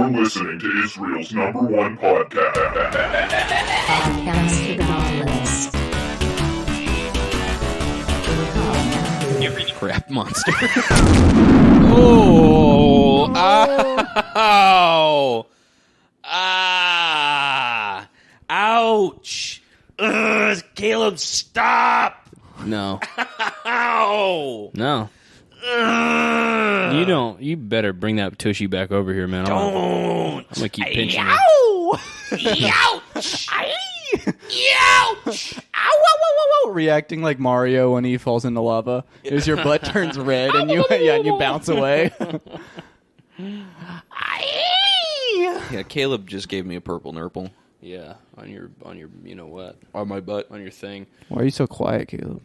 You're listening to Israel's #1 podcast. Podcast to the Nautilus. You reach crap monster. Oh! Ow! Ah! Ouch! Ugh, Caleb, stop! No. Ow! No. Ugh. You don't. You better bring that tushy back over here, man. Don't! I'm gonna keep pinching you. Ow! Ouch! Ouch! Ow, reacting like Mario when he falls into lava. As your butt turns red and you bounce away. Yeah, Caleb just gave me a purple nurple Yeah, on your, you know what? on my butt. On your thing. Why are you so quiet, Caleb?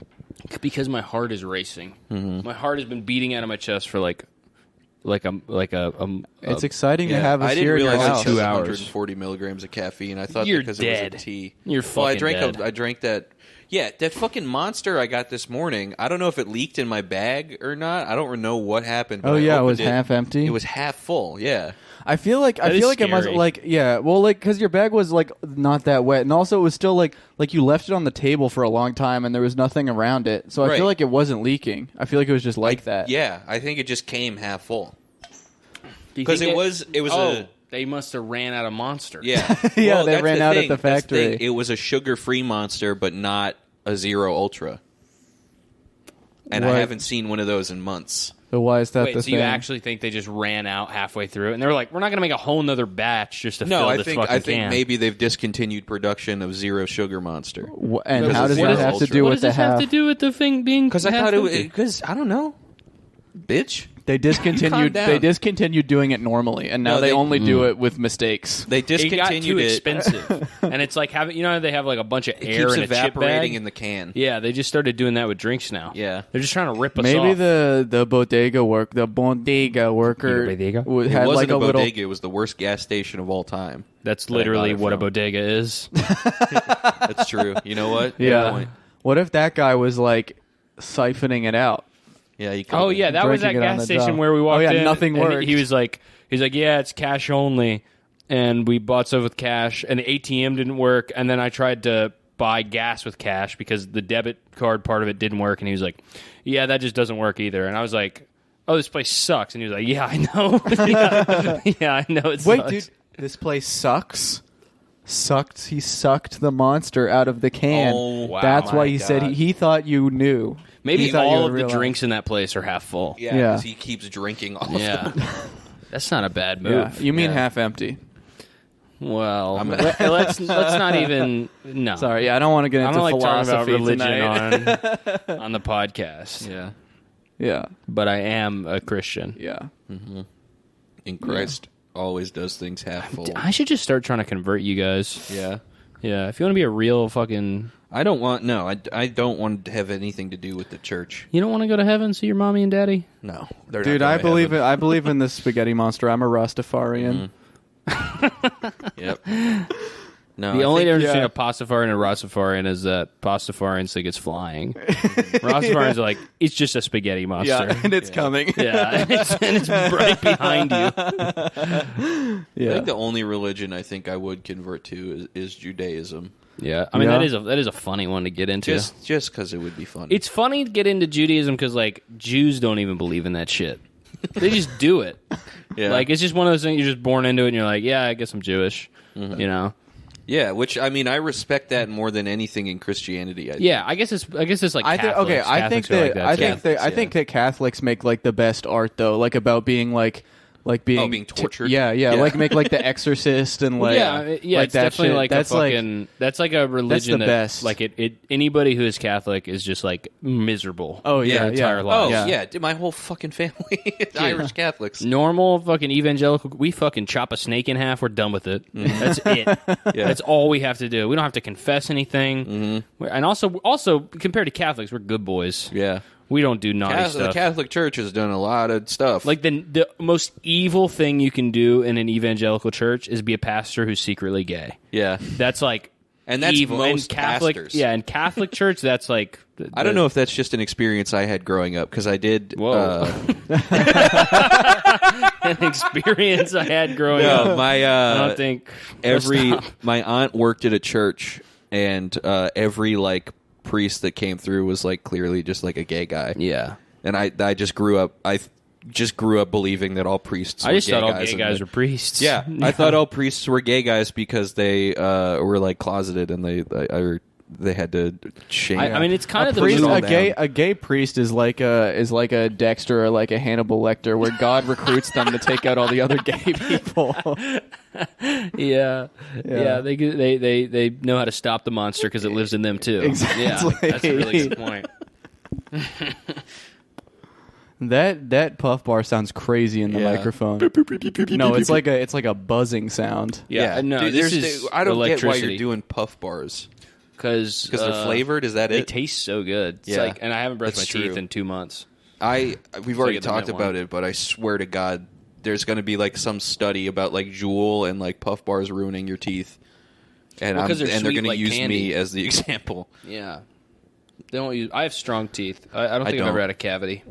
Because my heart is racing. Mm-hmm. My heart has been beating out of my chest for like a It's exciting to have us I didn't here in your realize house. it was 2 hours. 140 milligrams of caffeine. I thought You're because dead. it was a tea. You're Well, I fucking drank dead. I drank that. Yeah, that fucking Monster I got this morning. I don't know if it leaked in my bag or not. I don't know what happened. But Oh I yeah, it opened was half empty. It was half full. Yeah. I feel like That is it must scary. because your bag was like not that wet, and also it was still like you left it on the table for a long time, and there was nothing around it. So I Right. feel like it wasn't leaking. I feel like it was just like that. Yeah, I think it just came half full. Do you Because think it was Oh, they must have ran out of Monster. Yeah. Yeah, Well, they that's ran the out at thing. the That's the factory. thing. It was a sugar-free Monster, but not a Zero Ultra. And I What? haven't seen one of those in months. So why is that Wait, the so thing? you actually think they just ran out halfway through, and they were like, "We're not going to make a whole nother batch just to No, fill I this think fucking I think can." maybe they've discontinued production of Zero Sugar Monster. And Because how does it's that Zero have to Ultra. do what with does the this have half? to do with the thing being? Because I half thought empty? because I don't know, bitch. They discontinued. Calm down. They discontinued doing it normally, and now No, they they- only do it with mistakes. They It got too discontinued it. expensive, and it's like having they have like a bunch of It air keeps in a chip bag. evaporating in the can. Yeah, they just started doing that with drinks now. Yeah. they're just trying to rip us Maybe off. the bodega worker Bodega? It had wasn't like a a little. bodega. It was the worst gas station of all time. That's I got literally it what a from. bodega is. That's true. You know what? Good Yeah. point. What if that guy was like siphoning it out? Yeah. You Oh yeah, that was that Drinking it on gas the station job. where we walked Oh, yeah, in. nothing and worked. He's like, yeah, it's cash only, and we bought stuff with cash, and the ATM didn't work, and then I tried to buy gas with cash because the debit card part of it didn't work, and he was like, yeah, that just doesn't work either, and I was like, oh, this place sucks, and he was like, yeah, I know, yeah, I know it Wait, sucks. dude, this place sucks. He sucked the monster out of the can. Oh, wow, That's why my he said God. he thought you knew. Maybe He thought you all would of the realize. drinks in that place are half full. Yeah. Yeah. Because he keeps drinking all of Yeah. them. That's not a bad Yeah, move. you mean Yeah. half empty? Well, I'm- let's not even. No, Sorry, I don't want to get I into don't like talking about philosophy religion tonight. on the podcast. Yeah. yeah, But I am a Christian. yeah. And Christ always does things half full. I should just start trying to convert you guys. Yeah. Yeah, if you want to be a real fucking... I don't want to have anything to do with the church. You don't want to go to heaven, see your mommy and daddy? No. They're Dude, not I going to believe heaven. I believe in this spaghetti monster. I'm a Rastafarian. Yep. No, The I only think- difference between yeah. a Pastafarian and a Rastafarian is that Pastafarians think it's flying. Rastafarians are like, it's just a spaghetti monster. Yeah, and it's coming. Yeah, and it's right behind you. I Yeah. think the only religion I think I would convert to is Judaism. Yeah, I mean, Yeah. that is a funny one to get into. Just because it would be fun. It's funny to get into Judaism because, like, Jews don't even believe in that shit. They just do it. yeah. Like, it's just one of those things, you're just born into it, and you're like, yeah, I guess I'm Jewish. You know? yeah, which I mean, I respect that more than anything in Christianity. Yeah, I guess it's like I think Catholics. I think Catholics are like that I too. think that I yeah. think that Catholics make like the best art though, like about being like being tortured? yeah, Yeah. like make like The Exorcist and like yeah, like it's definitely shit. like that's a fucking that's like a religion the that best. like it anybody who is Catholic is just like miserable. Oh, yeah, their entire yeah. life. Oh Yeah. yeah, my whole fucking family is Irish Catholics. Normal fucking evangelical, we fucking chop a snake in half. We're done with it. That's it. That's all we have to do. We don't have to confess anything. And also compared to Catholics, we're good boys. Yeah, We don't do naughty the stuff. Catholic Church has done a lot of stuff. Like the most evil thing you can do in an evangelical church is be a pastor who's secretly gay. yeah, That's like And that's evil. most and Catholic, pastors. Yeah, in Catholic Church, that's like. I don't know if that's just an experience I had growing up because I did. Whoa. An experience I had growing up. No, my I don't think my aunt worked at a church, and every like priest that came through was like clearly just like a gay guy. Yeah, and I just grew up. I just grew up believing that all priests. I just were thought all guys gay and guys that- were priests. Yeah, I thought all priests were gay guys because they were like closeted and they had to shame. I mean, it's kind of the Priest, all a gay priest is like a Dexter or like a Hannibal Lecter, where God recruits them to take out all the other gay people. Yeah. They know how to stop the monster because it lives in them too. Exactly. Yeah, that's a really good point. That puff bar sounds crazy in the Yeah. microphone. No, it's like a buzzing sound. Yeah, no, Dude, this is I don't get why electricity. you're doing puff bars because they're flavored. Is that They it? taste so good. It's Yeah. like, and I haven't brushed That's my teeth true. in 2 months. We've already get the talked mint about one. it, but I swear to God, there's going to be like some study about like Juul and like puff bars ruining your teeth, and Well, 'cause they're they're sweet going to like use candy. me as the example. Yeah, they don't use. I have strong teeth. I don't think I've don't. ever had a cavity.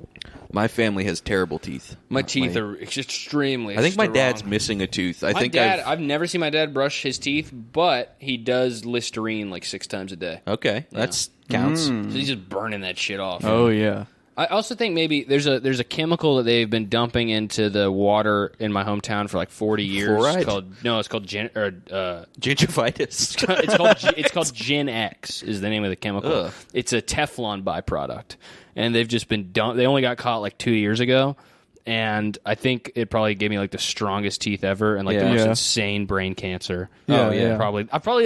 My family has terrible teeth. My teeth are extremely. I think my strong. dad's missing a tooth. I My think dad. I've never seen my dad brush his teeth, but he does Listerine like 6 times a day. Okay, that's counts. So he's just burning that shit off. Oh yeah. I also think maybe there's a chemical that they've been dumping into the water in my hometown for like 40 years. Fluoride? It's called Gingivitis. it's called Gen X is the name of the chemical. Ugh. It's a Teflon byproduct, and they've just been they only got caught like 2 years ago, and I think it probably gave me like the strongest teeth ever and like the Yeah. most Yeah. insane brain cancer. Yeah, Oh, yeah. yeah.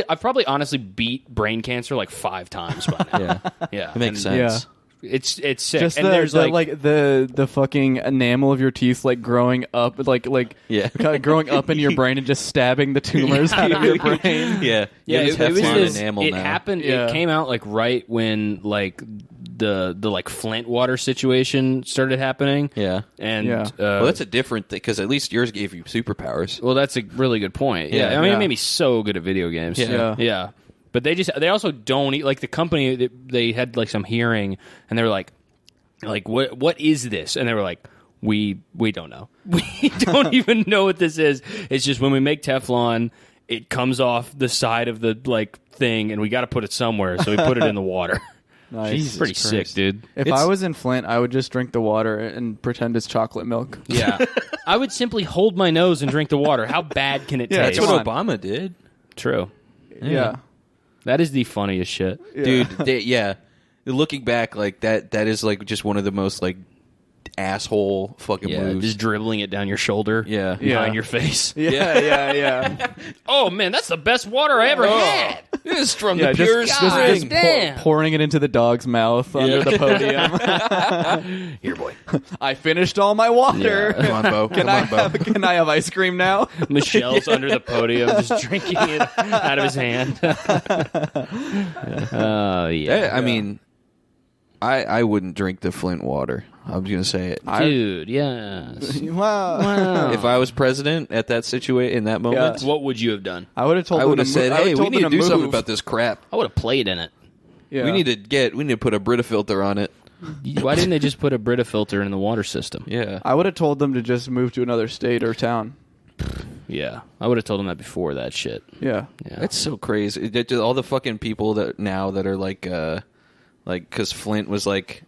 I've probably honestly beat brain cancer like 5 times by now. Yeah, Yeah, it makes and sense. It's sick. Just and the, there's the fucking enamel of your teeth like growing up Yeah. kind of growing up in your brain and just stabbing the tumors out of your brain. Yeah, Yeah, You it have was Teflon this. enamel It now. happened. Yeah. It came out like right when like the like Flint Water situation started happening. Yeah. and Yeah. Well, that's a different thing because at least yours gave you superpowers. well, that's a really good point. Yeah, Yeah. I mean, Yeah. it made me so good at video games. Yeah. yeah. But they also don't eat like the company. They had like some hearing, and they were like what is this? And they were like, we don't know. We don't even know what this is. It's just when we make Teflon, it comes off the side of the like thing, and we got to put it somewhere, so we put it in the water. Nice. It's pretty sick, dude. If I was in Flint, I would just drink the water and pretend it's chocolate milk. Yeah, I would simply hold my nose and drink the water. How bad can it Yeah, taste? That's what Come Obama did, True. Yeah. That is the funniest shit. dude. Looking back, like that is like just one of the most like asshole fucking Yeah, moves. just dribbling it down your shoulder. Yeah. behind Yeah. your face. Yeah. Oh man, that's the best water I ever had. This is from Yeah, the pure just spring. damn. pouring it into the dog's mouth under the podium. Here, boy. I finished all my water. Come on, Bo. Can I have ice cream now? Michelle's under the podium, just drinking it out of his hand. Oh yeah, I mean, I wouldn't drink the Flint water. I was gonna say it. dude. Yes. Wow. If I was president at that situation in that moment, What would you have done? I would have told I them would have to said, I would've "Hey, we told need them to do something move. about this crap. I would have played in it. Yeah. We need to put a Brita filter on it." Why didn't they just put a Brita filter in the water system? Yeah, I would have told them to just move to another state or town. Yeah, I would have told them that before that shit. Yeah. Yeah, that's so crazy. All the fucking people that are like because Flint was like.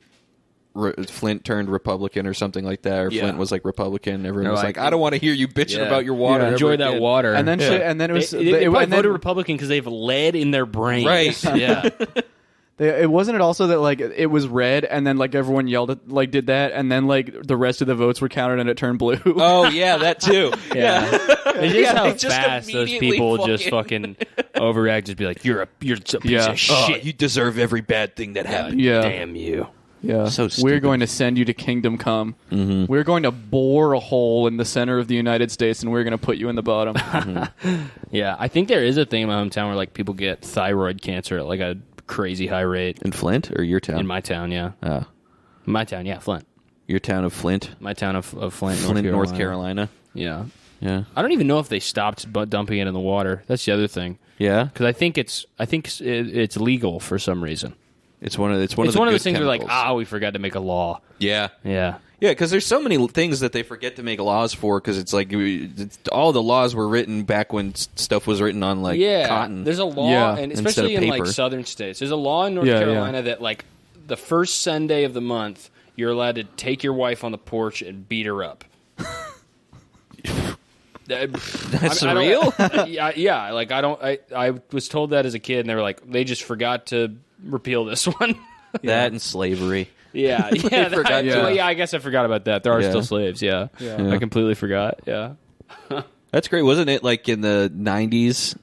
Flint turned Republican or something like that, or Yeah. Flint was like Republican. Everyone They're was like, like, "I don't want to hear you bitching Yeah. about your water." Yeah. ever enjoy that again." water. And then and then it was They probably and then- voted Republican because they have lead in their brains. Right. Yeah. it wasn't it also that like it was red and then like everyone yelled at like did that and then like the rest of the votes were counted and it turned blue. Oh yeah, that too. Yeah. It's just Yeah, how they just fast those immediately people just fucking overreact. Just be like, you're a piece Yeah. of shit. You deserve every bad thing that happened. Yeah. Damn you. Yeah. So We're stupid. going to send you to Kingdom Come. Mm-hmm. We're going to bore a hole in the center of the United States and we're going to put you in the bottom. Yeah, I think there is a thing in my hometown where like people get thyroid cancer at like a crazy high rate. In Flint or your town? In my town, yeah. Oh. My town, yeah, Flint. Your town of Flint, My town of Flint, Flint, North North Carolina. Yeah. Yeah. I don't even know if they stopped dumping it in the water. That's the other thing. Yeah. Because I think it's legal for some reason. It's one of It's the one of those good things where like, chemicals. we forgot to make a law. Yeah. Yeah. Yeah, because there's so many things that they forget to make laws for. Because it's like all the laws were written back when stuff was written on like cotton. There's a law, Yeah. and Instead especially of in like paper. southern states, there's a law in North Yeah, Carolina that like the first Sunday of the month, you're allowed to take your wife on the porch and beat her up. That's I don't- real. yeah. Like I was told that as a kid, and they were like, they just forgot to repeal this one. That and slavery. Yeah, yeah, forgot to- well, yeah. I guess I forgot about that. There are Yeah. still slaves. Yeah. Yeah. I completely forgot. Yeah, That's great, wasn't it? Like in the '90s,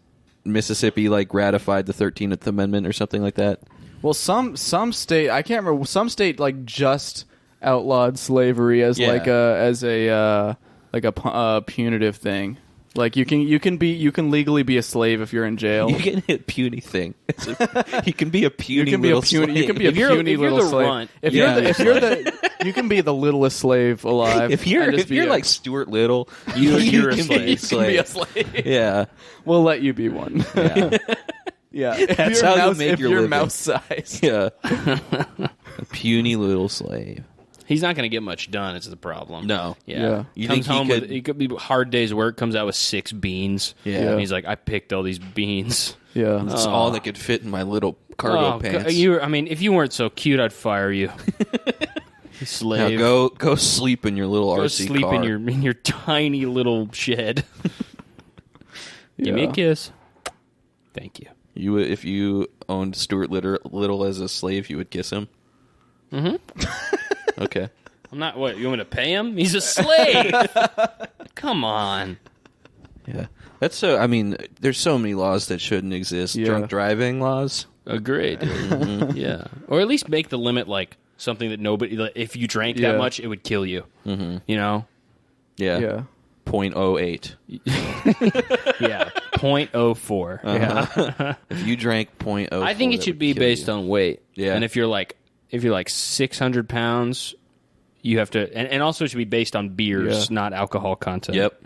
Mississippi like ratified the 13th Amendment or something like that. Well, some state, I can't remember, some state like just outlawed slavery as Yeah. a punitive thing. Like you can legally be a slave if you're in jail. You can hit puny thing. You can be a puny. You can be a little puny. You can be a If you're- puny if you're little the slave. runt, If yeah. you're the, you can be the littlest slave alive. If you're and just be like Stuart Little, you're a can slave. be you can be a slave. Yeah, We'll let you be one. yeah, Yeah, if That's you're how you mouse, make if your you're living. mouse size. yeah. A puny little slave. he's not going to get much done. Is the problem? No. Yeah. Yeah. You Comes think he home could- with he could be hard day's work. Comes out with 6 beans. Yeah. And he's like, I picked all these beans. Yeah. It's all that could fit in my little cargo pants. If you weren't so cute, I'd fire you. You Now slave. go sleep in your little Go RC sleep car. in your tiny little shed. Give me a Yeah. kiss. Thank you. You would, if you owned Stuart Little as a slave, you would kiss him. Mm-hmm. Okay. I'm not. What, you want me to pay him? He's a slave. Come on. Yeah. That's so. I mean, there's so many laws that shouldn't exist. Yeah. Drunk driving laws. Agreed. Yeah. Or at least make the limit like something that nobody. Like, if you drank Yeah. that much, it would kill you. Mm-hmm. You know. Yeah. Yeah. 0.08. Yeah. 0.04. Yeah. If you drank 0.04, I think it that should would be kill based you. on weight. Yeah. And if you're like 600 pounds, you have to, and also it should be based on beers, Yeah. not alcohol content. Yep.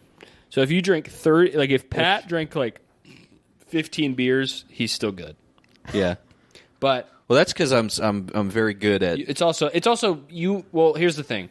So if you drink 30, like if Pat drank like 15 beers, he's still good. Yeah. But Well, that's because I'm very good at. it's also you. Well, here's the thing.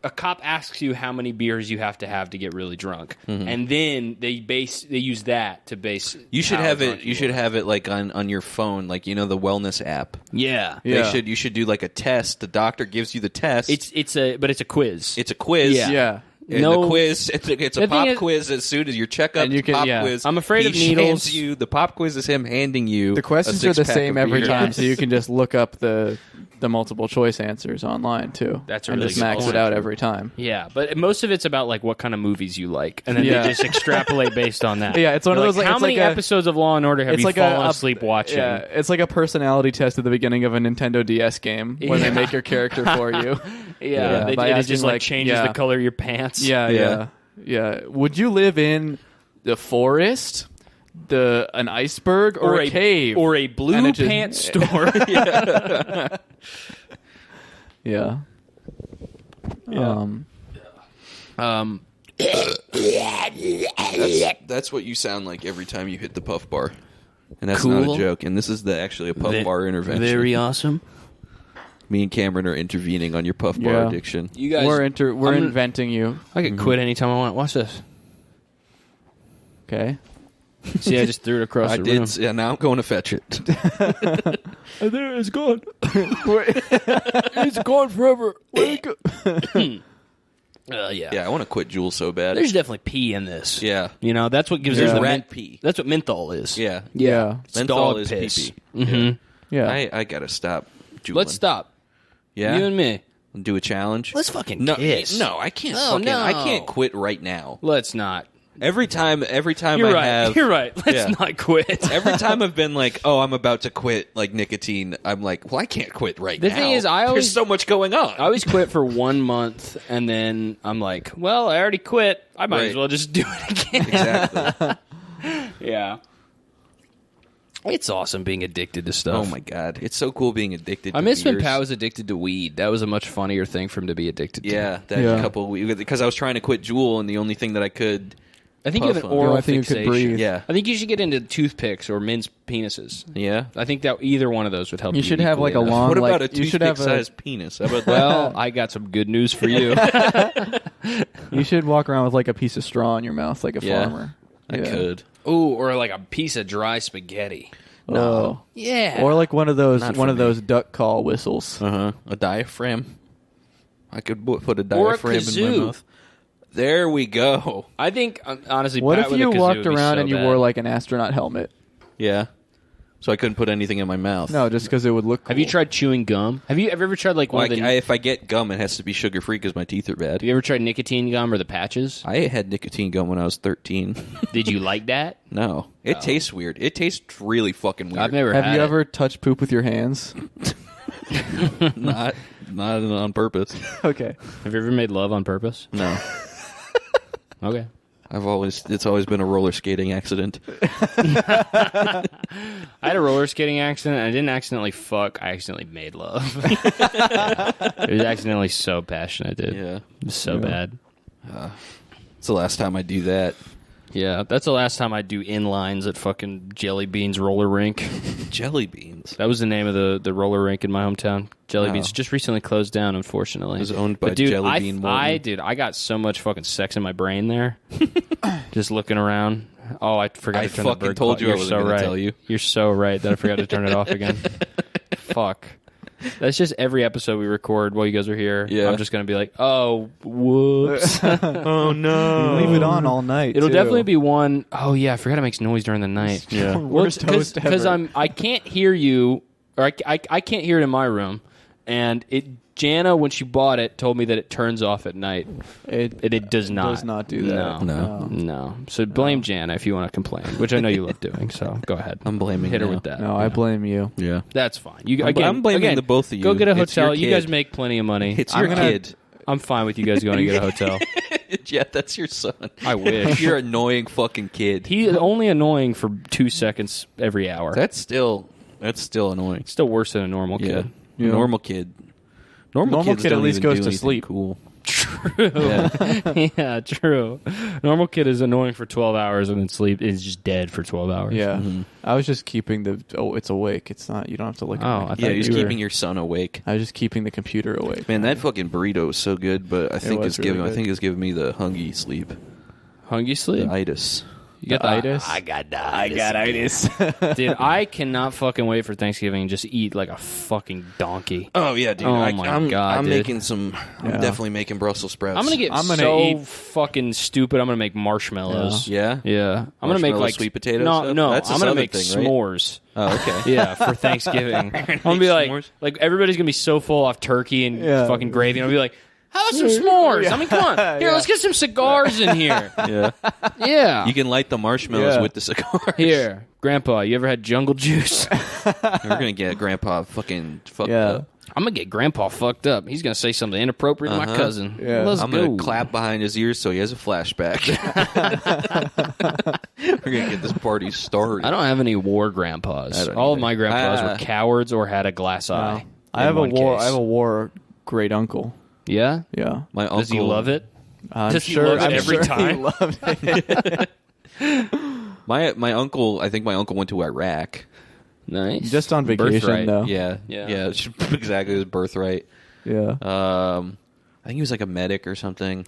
A cop asks you how many beers you have to get really drunk, and then they use that to base. You should how have drunk it. You should are. have it like on your phone, like the wellness app. Yeah. Yeah. You should do like a test. The doctor gives you the test. It's a quiz. It's a quiz. Yeah. Yeah. And No- the quiz, it's a The thing pop is- quiz as soon as your checkup. And you can- pop yeah. quiz. I'm afraid of he needles. hands you the pop quiz is him handing you. The questions are the same every time, Yes. so you can just look up the multiple choice answers online too. That's a and really just good max point. it out every time. Yeah, but most of it's about like what kind of movies you like, and then Yeah. they just extrapolate based on that. Yeah, it's one of They're those, like, how it's many like a- episodes of Law and Order have It's you like fallen a asleep watching? Yeah, it's like a personality test at the beginning of a Nintendo DS game when Yeah. they make your character for you. Yeah, by it asking, just like changes yeah. the color of your pants. Yeah. Would you live in the forest, an iceberg, or a cave, or a And blue it just- pants store. Yeah. That's what you sound like every time you hit the puff bar, and that's Cool. not a joke. And this is actually a puff bar intervention. Very awesome. Me and Cameron are intervening on your puff bar Yeah. addiction. You guys, we're I'm- inventing you. I can quit anytime I want. Watch this. Okay. See, I just threw it across I the did. room. Yeah, now I'm going to fetch it. There, it's gone. It's gone forever. Where'd it go? Yeah. Yeah, I want to quit Juul so bad. There's definitely pee in this. Yeah. You know, that's what gives There's it the rat pee. That's what menthol is. Yeah. Yeah. It's Menthol dog is piss. pee-pee. Mhm. Yeah. I gotta stop. Juuling. Let's stop. Yeah. You and me. Do a challenge. Let's fucking no, kiss. No, I can't. Oh, I no. can't quit right now. Let's not. Every time You're I right. have. You're right. Let's Yeah. not quit. Every time I've been like, oh, I'm about to quit like nicotine, I'm like, well, I can't quit right The now. thing is, I always- there's so much going on. I always quit for 1 month, and then I'm like, well, I already quit. I might as Right. well just do it again. Exactly. Yeah. It's awesome being addicted to stuff. Oh my god, it's so cool being addicted. I to miss when beers. Pat was addicted to weed. That was a much funnier thing for him to be addicted to. Yeah, that Yeah. couple because I was trying to quit Juul, and the only thing that I could. I think you have an Puff on. oral The only thing you could fixation. breathe. Yeah, I think you should get into toothpicks or men's penises. yeah. I think that either one of those would help. You should have equally like a enough. long. What about like, a you should have toothpick-sized penis? How about that? Well, I got some good news for you. You should walk around with like a piece of straw in your mouth, like a Yeah. farmer. I Yeah. could. Ooh, or like a piece of dry spaghetti. No. Yeah. Or like one of those Not for me. duck call whistles. A diaphragm. I could put a Or a diaphragm in kazoo. my mouth. There we go. I think honestly, What Pat if with a you kazoo walked would be around so and you bad. wore like an astronaut helmet? Yeah. So I couldn't put anything in my mouth. No, just because it would look cool. Have you tried chewing gum? Have you ever tried like one Like, of the? if I get gum, it has to be sugar free because my teeth are bad. Have you ever tried nicotine gum or the patches? I had nicotine gum when I was 13. Did you like that? No, it tastes weird. It tastes really fucking weird. I've never. Have had you it. ever touched poop with your hands? not on purpose. Okay. Have you ever made love on purpose? No, Okay. it's always been a roller skating accident. I had a roller skating accident. I didn't accidentally fuck. I accidentally made love. It was accidentally so passionate, dude. Yeah, It was so bad. it's the last time I do that. Yeah, that's the last time I do inlines at fucking Jelly Beans roller rink. Jelly beans. That was the name of the roller rink in my hometown. Jelly Oh. Beans just recently closed down, unfortunately. It was owned by But dude, Jelly Bean Morton. I got so much fucking sex in my brain there. Just looking around. Oh, I forgot I to turn the fucking bird told call- you I You're wasn't so gonna right. tell you. You're so right that I forgot to turn it off again. Fuck. That's just every episode we record while you guys are here. Yeah. I'm just going to be like, oh, whoops. Oh no! Leave it on all night. It'll too. definitely be one, oh yeah, I forgot it makes noise during the night. Yeah. Worst host ever. Because I can't hear you, or I can't hear it in my room, and Jana, when she bought it, told me that it turns off at night. It does not. Does not do that. No. So blame Jana if you want to complain, which I know you love doing. So go ahead. I'm blaming Hit her now. with that. No, I blame you. Yeah, That's fine. You I'm blaming the both of you. Go get a It's hotel. your You kid. guys make plenty of money. it's your kid. I'm fine with you guys going to get a hotel. Yeah, that's your son. I wish. You're an annoying fucking kid. He's only annoying for 2 seconds every hour. That's still annoying. Still worse than a normal kid. Yeah. Normal kid. Normal Normal kids kid at don't least even goes do to anything sleep. Cool. True. Yeah. Yeah, true. Normal kid is annoying for 12 hours and then sleep is just dead for 12 hours. Yeah. Mm-hmm. I was just keeping it's awake. It's not. You don't have to look. Oh, at I it. thought Yeah, he's you were- keeping your son awake. I was just keeping the computer awake. Man, that fucking burrito was so good, but I think was it's really giving. I good. think it's giving me the hungry sleep. Hungry sleep? The itis. You got The itis? I got itis. Dude, I cannot fucking wait for Thanksgiving and just eat like a fucking donkey. Oh yeah, dude. Oh, I'm dude. making some. I'm Yeah. definitely making Brussels sprouts. I'm gonna so eat fucking stupid. I'm gonna make marshmallows. Yeah. Yeah. I'm gonna make Marshmallow, like sweet potato No, stuff? no. That's a I'm gonna Southern make thing, right? s'mores. Oh, okay. Yeah, for Thanksgiving. I'm gonna be like everybody's gonna be so full off turkey and Yeah. fucking gravy. And I'll be like, how about some s'mores? I mean, come on. Here, Yeah. let's get some cigars in here. Yeah. Yeah. You can light the marshmallows Yeah. with the cigars. Here, Grandpa, you ever had jungle juice? We're gonna get Grandpa fucking fucked Yeah. up. I'm gonna get Grandpa fucked up. He's gonna say something inappropriate to my cousin. Yeah. Let's I'm go. gonna clap behind his ears so he has a flashback. We're gonna get this party started. I don't have any war grandpas. I don't All of either. my grandpas were cowards or had a glass eye. I have in one I case. have a war great uncle. Yeah? Yeah. My uncle. Does he love it? I'm Does he sure, love it I'm every sure time? He loved it. My uncle. I think my uncle went to Iraq. Nice. Just on vacation Birthright. though. Yeah. Yeah. It's exactly his birthright. Yeah. I think he was like a medic or something.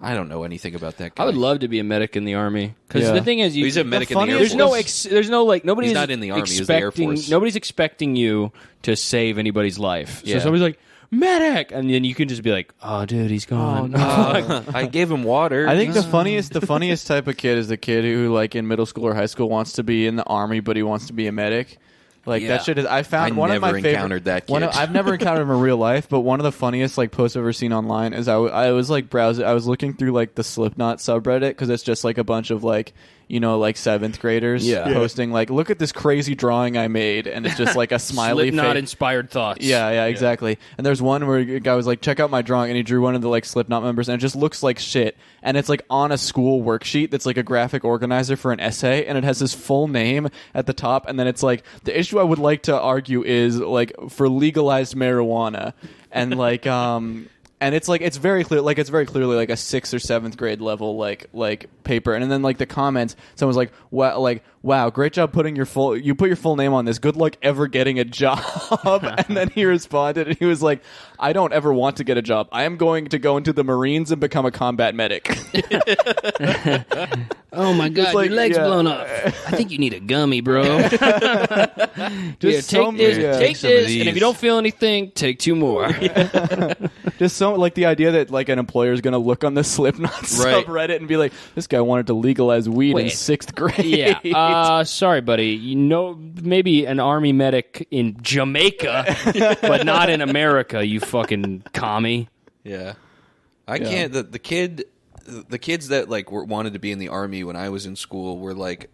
I don't know anything about that guy. I would love to be a medic in the army because Yeah. the thing is, He's a medic in the Air there's Force. there's no like nobody's He's not in the Army, he's the Air Force. Nobody's expecting you to save anybody's life. Yeah. So somebody's like medic, and then you can just be like, oh, dude, he's gone. I gave him water. I think the funniest type of kid is the kid who, like, in middle school or high school wants to be in the army, but he wants to be a medic. Like Yeah. that shit is. I found one of my never favorite. encountered that kid. I've never encountered him in real life, but one of the funniest like posts I've ever seen online is I was like browsing. I was looking through like the Slipknot subreddit because it's just like a bunch of like like 7th graders posting like, look at this crazy drawing I made, and it's just like a smiley Slipknot face. inspired thoughts. Yeah, exactly. And there's one where a guy was like, check out my drawing, and he drew one of the like Slipknot members, and it just looks like shit. And it's like on a school worksheet that's like a graphic organizer for an essay, and it has his full name at the top, and then it's like, the issue I would like to argue is like for legalized marijuana, and like and it's like it's very clearly like a 6th or 7th grade level like paper, and then like the comments, someone's like, wow, great job put your full name on this, good luck ever getting a job. And then he responded and he was like, I don't ever want to get a job, I am going to go into the Marines and become a combat medic. Oh my god, like, your leg's yeah. blown off. I think you need a gummy, bro. Just Take so this, many- take some of this, and these. if you don't feel anything, take 2 more. Just so like the idea that like an employer is going to look on the Slipknot Right. subreddit and be like, this guy wanted to legalize weed in Wait. 6th grade. Yeah, sorry, buddy. Maybe an army medic in Jamaica, but not in America. You fucking commie. Yeah, I can't. The kids that like wanted to be in the army when I was in school were like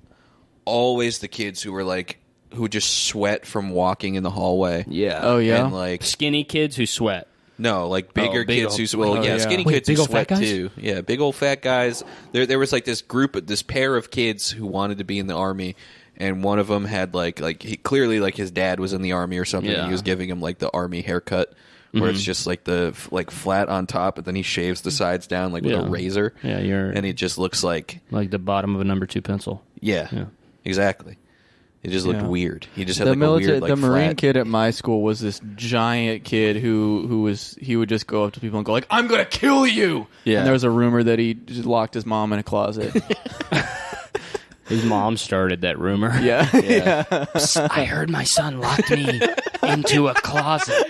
always the kids who were like who would just sweat from walking in the hallway. Yeah. Oh yeah. And like Skinny kids who sweat. no, like bigger big kids old- who well, oh, yeah, yeah. skinny Wait, kids who big old sweat fat guys? too. Yeah, big old fat guys. There was like this pair of kids who wanted to be in the army. And one of them had like he clearly like his dad was in the army or something. Yeah. He was giving him like the army haircut, where it's just like the like flat on top, and then he shaves the sides down like with Yeah. a razor. Yeah, you're And it just looks like like the bottom of a number 2 pencil. yeah, exactly. It just looked Yeah. weird. He just had The like a weird like the Marine flat. kid at my school was this giant kid who would just go up to people and go like, I'm gonna kill you. Yeah. And there was a rumor that he just locked his mom in a closet. His mom started that rumor. Yeah. I heard my son locked me into a closet.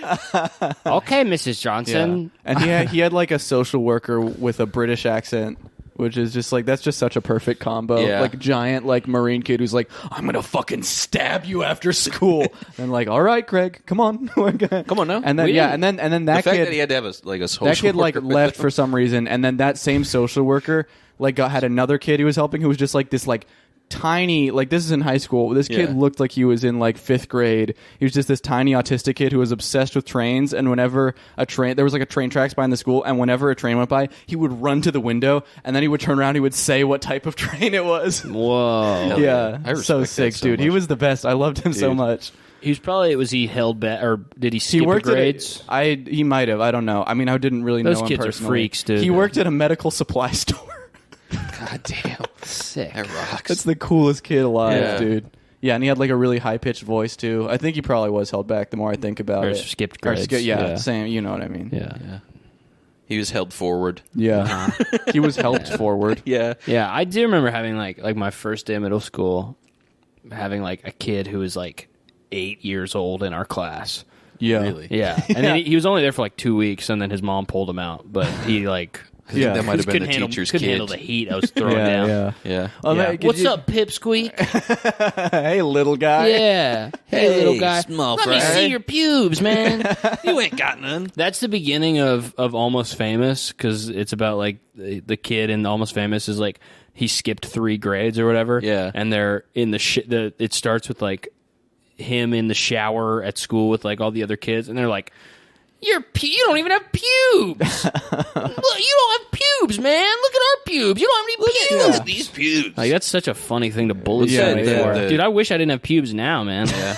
Okay, Mrs. Johnson. And he had like a social worker with a British accent, which is just like, that's just such a perfect combo. Yeah. Like giant like Marine kid who's like, I'm gonna fucking stab you after school. And like, all right, Craig, come on. We're gonna- Come on now. And then We yeah, didn't- and then the that fact kid that he had to have a social that kid like worker with left him. for some reason, and then that same social worker like had another kid he was helping who was just like this like tiny, like this is in high school, this kid Yeah. looked like he was in like 5th grade. He was just this tiny autistic kid who was obsessed with trains, and whenever there was like a train tracks behind the school, and whenever a train went by he would run to the window, and then he would turn around, he would say what type of train it was. Whoa. Yeah, I respect so that sick, so dude. He much. was the best. I loved him so Dude. much. Was he held back, or did he skip He worked grades? he might have. I don't know. I mean, I didn't really Those know him kids are personally. freaks, dude. He worked at a medical supply store. God damn, Sick. that rocks. That's the coolest kid alive, Yeah. dude. Yeah, and he had like a really high pitched voice too. I think he probably was held back. The more I think about Or it, skipped Or grades. yeah, Yeah. same. You know what I mean? Yeah. He was held forward. Yeah. He was helped forward. Yeah, Yeah, I do remember having like my first day of middle school, having like a kid who was like 8 years old in our class. Yeah. really. Yeah, and then he was only there for like 2 weeks, and then his mom pulled him out. But he like I think Yeah. that might have been couldn't the handle, teacher's couldn't kid. handle the heat I was throwing Yeah, down. yeah. Yeah. Oh, Yeah. man, could What's you- up, Pipsqueak? Hey, little guy. Yeah. Hey, little guy. small Let me fry. see your pubes, man. You ain't got none. That's the beginning of Almost Famous, because it's about like the kid in Almost Famous is like he skipped 3 grades or whatever. Yeah. And they're in it starts with like him in the shower at school with like all the other kids, and they're like, you don't even have pubes. Look, you don't have pubes, man. Look at our pubes. You don't have any pubes. Look at these pubes. Like, that's such a funny thing to bully Yeah, somebody yeah. for. Dude, I wish I didn't have pubes now, man. Yeah.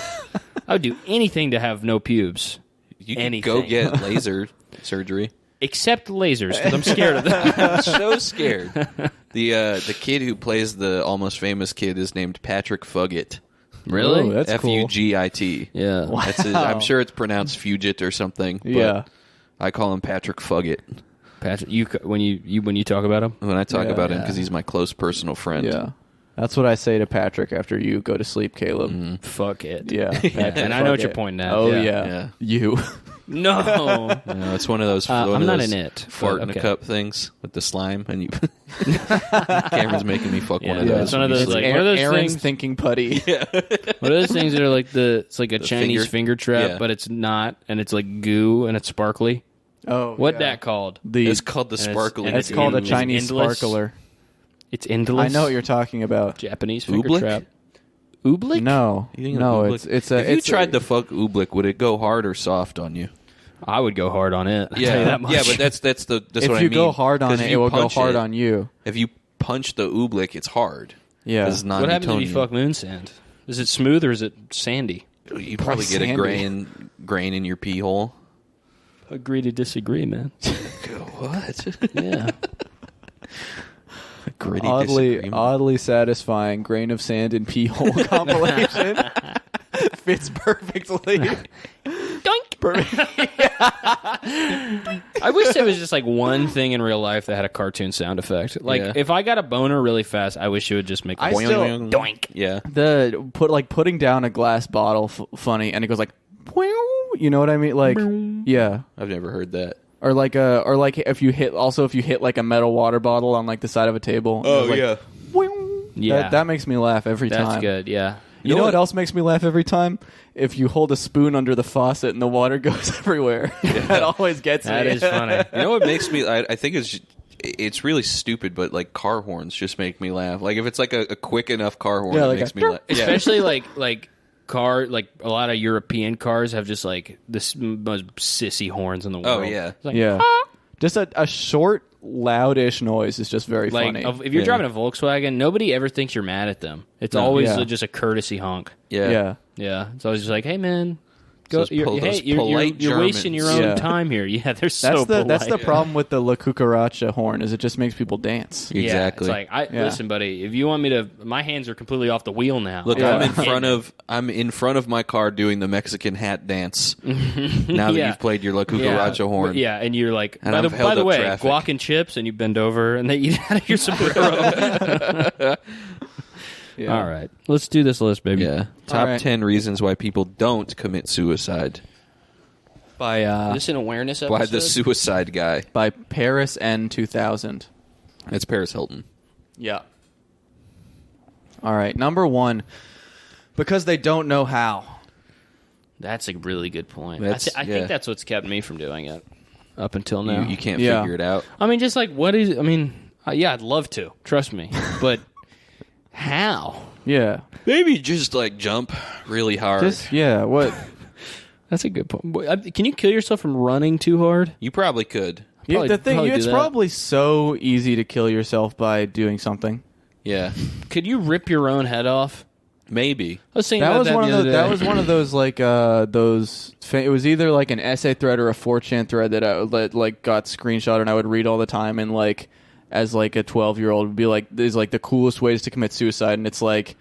I would do anything to have no pubes. You can Anything. go get laser surgery. Except lasers, because I'm scared of them. I'm so scared. The kid who plays the Almost Famous kid is named Patrick Fugit. Really? Oh, that's cool. Fugit. Yeah. That's I'm sure it's pronounced Fugit or something. But Yeah. I call him Patrick Fugit Patrick, when you talk about him, when I talk Yeah. about him because he's my close personal friend. Yeah. That's what I say to Patrick after you go to sleep, Caleb. fuck it. Yeah. And I know what you're pointing at. Oh Yeah. yeah. Yeah. You. No. No, it's one of those. I'm not in it. Fart in a cup things with the slime, and you. Cameron's making me fuck one of Yeah, those. it's one of those, like, one of those Aaron's things- thinking putty. One of those things that are like it's like a Chinese finger- finger trap, yeah. but it's not, and it's like goo and it's sparkly. Oh, What yeah. that called? It's called the And it's- sparkly. and It's called a It's Chinese endless. sparkler. It's endless. I know what you're talking about. Japanese finger Oobleck? trap. Oobleck? No, You think no, of Oobleck? it's a. If you it's tried to fuck Oobleck, would it go hard or soft on you? I would go hard on it. I'll tell you that much. Yeah, but that's if what I you mean. go hard on 'Cause it, if it you will go punch hard it- on you. If you punch the Oobleck, it's hard. Yeah. It's what happens if you non-Newtonian. fuck moon sand? Is it smooth or is it sandy? You probably get a sandy. grain in your pee hole. Agree to disagree, man. What? Yeah. Gritty Oddly disagreement. satisfying grain of sand and pee hole compilation fits perfectly. I wish there was just like one thing in real life that had a cartoon sound effect. Like Yeah. if I got a boner really fast, I wish it would just make I boing, still- boing, doink. Yeah. Putting down a glass bottle funny, and it goes like, you know what I mean? Like, yeah. I've never heard that. Or like if you hit like a metal water bottle on like the side of a table. Oh, like, yeah. Yeah. That makes me laugh every time. That's good. Yeah. You know what else makes me laugh every time? If you hold a spoon under the faucet and the water goes everywhere. That always gets That me. is funny. You know what makes me? I think it's really stupid, but like car horns just make me laugh. Like if it's like a quick enough car horn, Yeah, it like makes a me laugh. Yeah. Especially like a lot of European cars have just like the most sissy horns in the world. Oh, yeah. It's like, Yeah. Just a short, loudish noise is just very Like funny. if you're Yeah. driving a Volkswagen, nobody ever thinks you're mad at them. It's always yeah. just a courtesy honk. Yeah. Yeah, it's always just like, hey man, go. Those You're, those hey, you're polite wasting your Germans. own Yeah. time here. Yeah, they're so That's the polite. problem with the La Cucaracha horn is it just makes people dance. Yeah. Exactly. Yeah, it's like, Yeah. listen, buddy, if you want me to, my hands are completely off the wheel now. Look, Yeah. I'm in front of my car doing the Mexican hat dance. Now that Yeah. you've played your La Cucaracha horn. Yeah, and you're like, And by I've the held up way, traffic. guac and chips, and you bend over and they eat out of your sombrero. Yeah. All right, let's do this list, baby. Yeah. Top right. 10 reasons why people don't commit suicide. By Is this an awareness episode? By the suicide guy. by Paris N 2000. It's Paris Hilton. Yeah. All right, number 1, because they don't know how. That's a really good point. That's- I yeah. think that's what's kept me from doing it up until now. You can't Yeah. figure it out. I mean, just like, what is? I mean, yeah, I'd love to. Trust me, but how? Yeah. Maybe just like jump really hard. What? That's a good point. Can you kill yourself from running too hard? You probably could. Probably- the thing, probably do it's that. probably so easy to kill yourself by doing something. Yeah. Could you rip your own head off? Maybe. I was thinking That about was that one the of other those. day. That was one of those it was either like an essay thread or a 4chan thread that like got screenshot and I would read all the time and like as like a 12-year-old would be like these like the coolest ways to commit suicide and it's like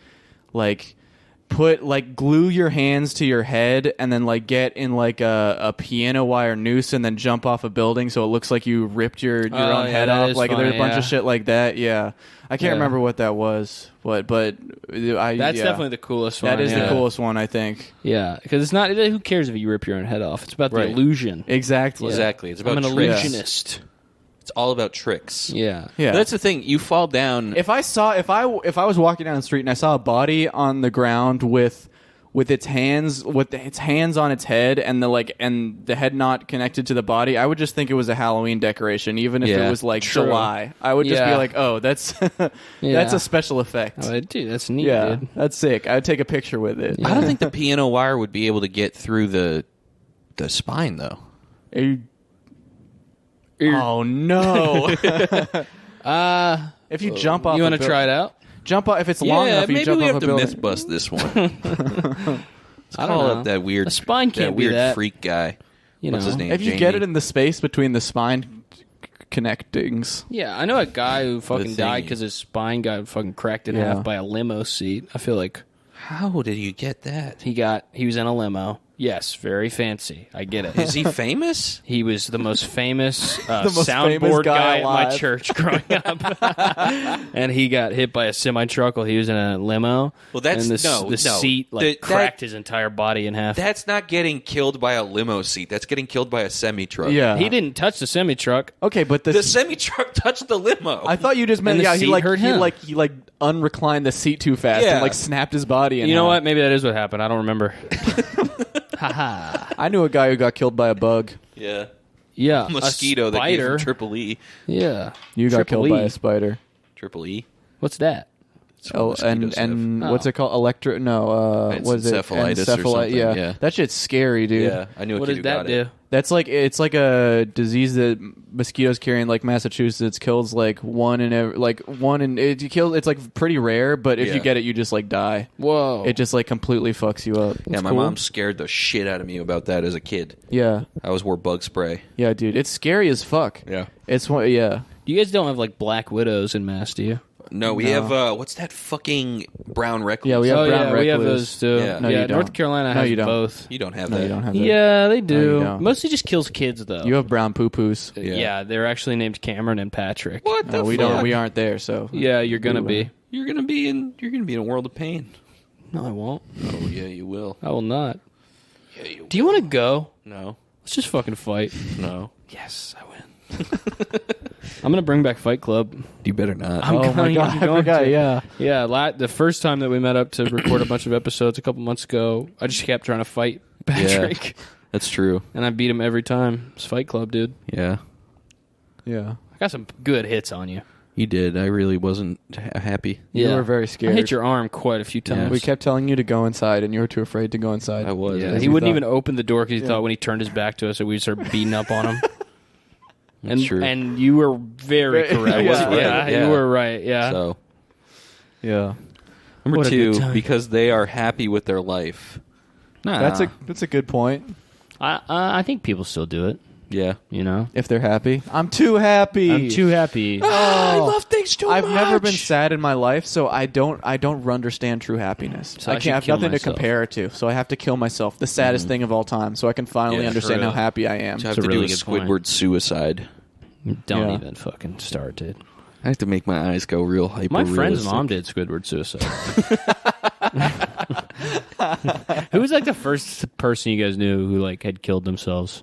put like glue your hands to your head and then like get in like a piano wire noose and then jump off a building so it looks like you ripped your own yeah, head that off. is Like funny, there's a bunch yeah. of shit like that. Yeah, I can't Yeah. remember what that was, but That's yeah. definitely the coolest one. That is yeah. the coolest one, I think. Yeah, because it's not. Who cares if you rip your own head off? It's about Right. the illusion. Exactly. Exactly. It's about I'm an tricks. illusionist. It's all about tricks. Yeah. Yeah. That's the thing. You fall down. If I was walking down the street and I saw a body on the ground with its hands on its head and the head not connected to the body, I would just think it was a Halloween decoration, even if Yeah. it was like True. July. I would just be Yeah. like, oh, that's that's Yeah. a special effect. Oh, dude, that's neat. Yeah, Dude. that's sick. I would take a picture with it. I don't think the piano wire would be able to get through the spine, though. Oh no! If you jump off, You want a to try it out? Jump off if it's long Yeah, enough. You maybe jump we off have a to building. myth bust this one. I don't Call know. up that weird, A spine can't that be weird that. freak guy. You What's know. his name? If you get Jamie? it in the space between the spine connectings. Yeah, I know a guy who fucking thingy. died because his spine got fucking cracked in Yeah. half by a limo seat. I feel like How did you get that? he was in a limo. Yes, very fancy. I get it. Is he famous? He was the most famous most soundboard famous guy guy at my alive. church growing up. And he got hit by a semi-truck while he was in a limo. Well, that's- and no. the seat That- cracked his entire body in half. That's not getting killed by a limo seat. That's getting killed by a semi-truck. Yeah. He didn't touch the semi-truck. Okay, but The semi-truck touched the limo. I thought you just meant And the he seat hurt him. he unreclined the seat too fast Yeah. and like snapped his body. You know what? Maybe that is what happened. I don't remember. I knew a guy who got killed by a bug. yeah. Yeah, Mosquito a that gave him spider. triple E. Yeah, You got Triple killed by E. a spider. Triple E? What's that? That's what Oh, mosquitoes and have. what's it called? Electro? No, It's was it encephalitis or something, Yeah. yeah. That shit's scary, dude. Yeah, I knew a What kid did who that got do? it. That's like it's like a disease that mosquitoes carry in like Massachusetts kills like one in it kills. It's like pretty rare, but if Yeah. you get it, you just like die. Whoa! It just like completely fucks you up. Yeah, my cool. mom scared the shit out of me about that as a kid. Yeah, I always wore bug spray. yeah, dude. It's scary as fuck. Yeah. It's one. Yeah. You guys don't have like black widows in Mass, do you? No, we have, what's that fucking brown recluse? Yeah, we have Oh brown yeah, we have recluse. those too. Yeah. No, you don't. North Carolina No, has you don't. both. You don't have No, that. you don't have that. Yeah, they do. you don't. Mostly just kills kids though. You have brown poo poos. yeah. They're actually named Cameron and Patrick. What the No, we fuck? don't. We aren't there. So Yeah, you're gonna be. You're gonna be in a world of pain. No, I won't. Oh yeah, you will. I will not. Yeah, you Do you want to go? No. Let's just fucking fight. No. Yes, I win. I'm gonna bring back Fight Club. You better not. I'm Oh my going- god, I'm I going forgot. to. Yeah. Yeah, the first time that we met up to record a bunch of episodes a couple months ago, I just kept trying to fight Patrick, That's true. and I beat him every time. It's Fight Club, dude. Yeah. Yeah. I got some good hits on you. You did. I really wasn't happy. You were very scared. I hit your arm quite a few times. We kept telling you to go inside, and you were too afraid to go inside. I was. Yeah, As he you wouldn't thought. even open the door because he thought when he turned his back to us that we'd start beating up on him. That's true. And you were very correct. I was right, Yeah, yeah. you were right. Yeah. So, Yeah. number What a good 2, time. because they are happy with their life. Nah. That's a good point. I think people still do it. Yeah. You know, If they're happy, I'm too happy. I'm too happy. I love things too I've much. never been sad in my life, so I don't understand true happiness. So I I should can't have kill nothing myself. to compare it to, so I have to kill myself. The saddest thing of all time, so I can finally Yeah, understand true. how happy I am. I have That's a to really do a good point. Squidward suicide. Don't Yeah. even fucking start, dude. I have to make my eyes go real hyper. My friend's mom did Squidward suicide. Who was like the first person you guys knew who like had killed themselves?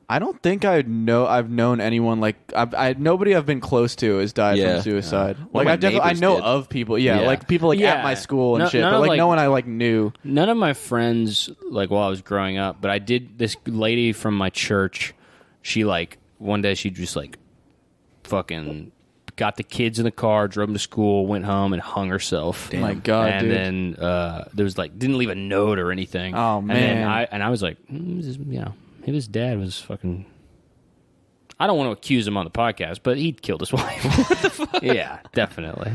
I don't think I've known anyone like nobody I've been close to has died Yeah. from suicide. One Like of my I neighbors know did. of people, yeah, Yeah. like people like Yeah. at my school and No- shit, none but of, like like- no one I like knew. None of my friends, like while I was growing up, but I did. This lady from my church, she like one day she just like fucking got the kids in the car, drove them to school, went home, and hung herself. My God, and dude. then there was like didn't leave a note or anything. Oh, And then man. I was like, maybe his dad was fucking. I don't want to accuse him on the podcast, but he killed his wife. What the fuck? Yeah, definitely.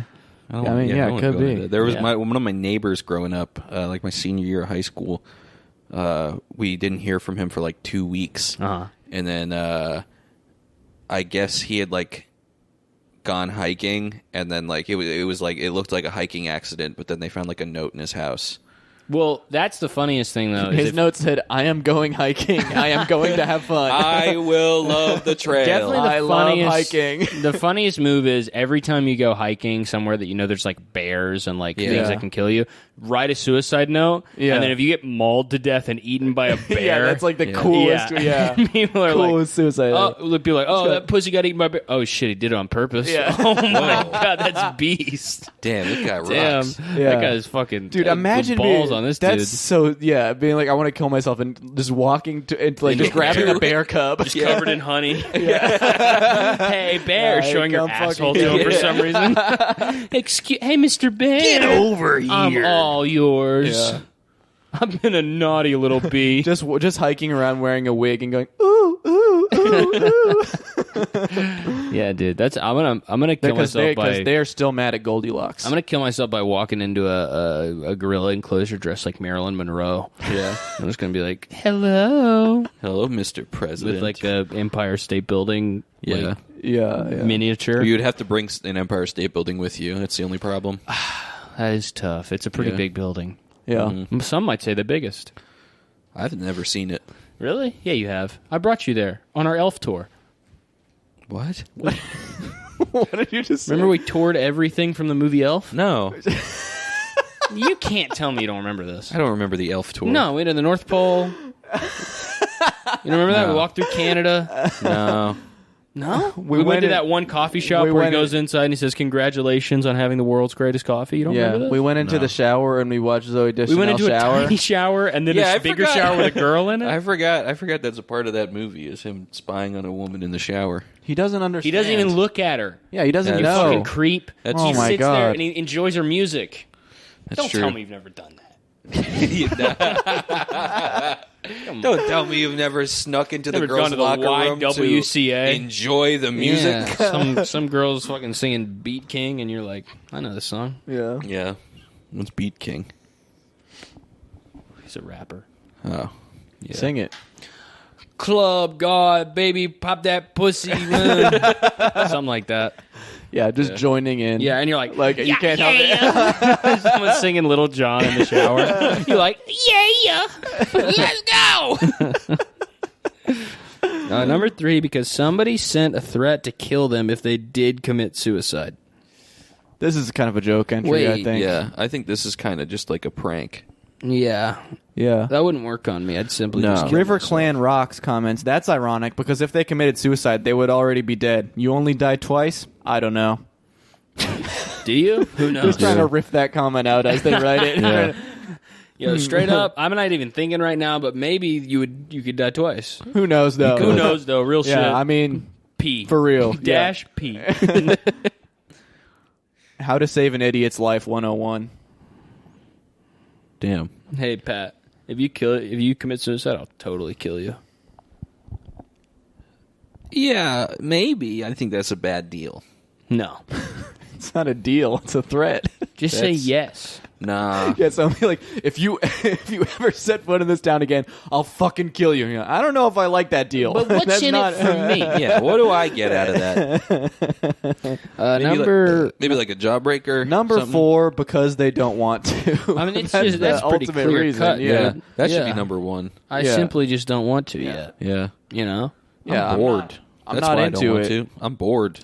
Oh, I mean, yeah, it don't could go into be. that. There was Yeah. one of my neighbors growing up, like my senior year of high school. We didn't hear from him for like 2 weeks, Uh-huh. and then I guess he had like gone hiking, and then like it was like it looked like a hiking accident, but then they found like a note in his house. Well, that's the funniest thing though. is His if- note said, "I am going hiking. I am going to have fun." I will love the trail. Definitely the I love funniest, hiking. The funniest move is every time you go hiking somewhere that you know there's like bears and like things Yeah. that can kill you, write a suicide note, Yeah. and then if you get mauled to death and eaten by a bear, yeah, that's like the Yeah. coolest. Yeah, people are coolest suicide. like, oh, they'd be like, oh, that pussy got eaten by a bear. Oh shit, he did it on purpose. Yeah. Oh my god, that's beast. Damn, this guy Damn, rocks. Yeah. that guy's fucking Dude, the imagine balls being, on this that's dude. so being like I want to kill myself and just walking to and like just grabbing a bear cub. Just covered in honey. Hey, bear, Yeah, showing your come fucking asshole to him get for it. some reason. Hey, Mr. Bear. Get over I'm here. all yours. Yeah. I've been a naughty little bee. just hiking around wearing a wig and going ooh ooh ooh ooh. Yeah, dude. That's I'm gonna kill Because myself by they're still mad at Goldilocks. I'm gonna kill myself by walking into a gorilla enclosure dressed like Marilyn Monroe. Yeah. I'm just gonna be like, hello, Hello, Mr. President. with like a Empire State Building yeah. like, yeah. miniature. You'd have to bring an Empire State Building with you. That's the only problem. That is tough. It's a pretty Yeah. big building. Yeah. Some might say the biggest. I've never seen it. Really? Yeah, you have. I brought you there on our elf tour. What? What did you just say? Remember we toured everything from the movie Elf? No, You can't tell me you don't remember this. I don't remember the elf tour. No, we went to the North Pole. You remember that? No. We walked through Canada. No. No? We went went to in- that one coffee shop we where he went goes inside and he says, "Congratulations on having the world's greatest coffee." You don't Yeah, remember this? we went into the shower and we watched Zoe Deschanel We went into shower. a tiny shower and then Yeah, a I bigger forgot. shower with a girl in it. I forgot that's a part of that movie is him spying on a woman in the shower. He doesn't understand. He doesn't even look at her. Yeah, he doesn't Yeah, You know. fucking creep. That's- He Oh my sits there God. and he enjoys her music. That's Don't true. tell me you've never done that. Don't tell me you've never snuck into Never the girls' gone to the locker room YWCA. to enjoy the music. Yeah, some girls fucking singing Beat King, and you're like, I know this song. Yeah. Yeah. What's Beat King? He's a rapper. Oh. Yeah. Sing it. Club God, baby, pop that pussy, something like that. Yeah, just joining in. Yeah, and you're like, you can't help it. someone's singing Little John in the shower. You're like, yeah, let's go. Number 3, because somebody sent a threat to kill them if they did commit suicide. This is kind of a joke entry, Wait, I think. Yeah, I think this is kind of just like a prank. Yeah, Yeah. that wouldn't work on me. I'd simply No. just kill River myself. Clan Rocks comments, that's ironic because if they committed suicide, they would already be dead. You only die twice? I don't know. Do you? Who knows? Just trying to riff that comment out as they write it. Yeah. Yo, straight up, I'm not even thinking right now, but maybe you could die twice. Who knows, though? Who knows though? Real shit. Yeah, I mean, P for real. dash P. Yeah. How to Save an Idiot's Life 101. Damn. Hey Pat, if you commit suicide, I'll totally kill you. Yeah, maybe. I think that's a bad deal. No, It's not a deal. It's a threat. just say yes. Nah. Yeah, so I'll be like, if you ever set foot in this town again, I'll fucking kill you. You're like, I don't know if I like that deal. But what's That's in not- it for me? Yeah, what do I get out of that? Maybe like a jawbreaker. Number something? 4, because they don't want to. I mean, it's That's just the that's pretty ultimate clear reason. cut. Yeah. dude. That should Yeah. be number 1. I Yeah. simply just don't want to yet. Yeah. You know, Yeah, I'm I'm bored. not- I'm That's not why into I don't want it. to. I'm bored.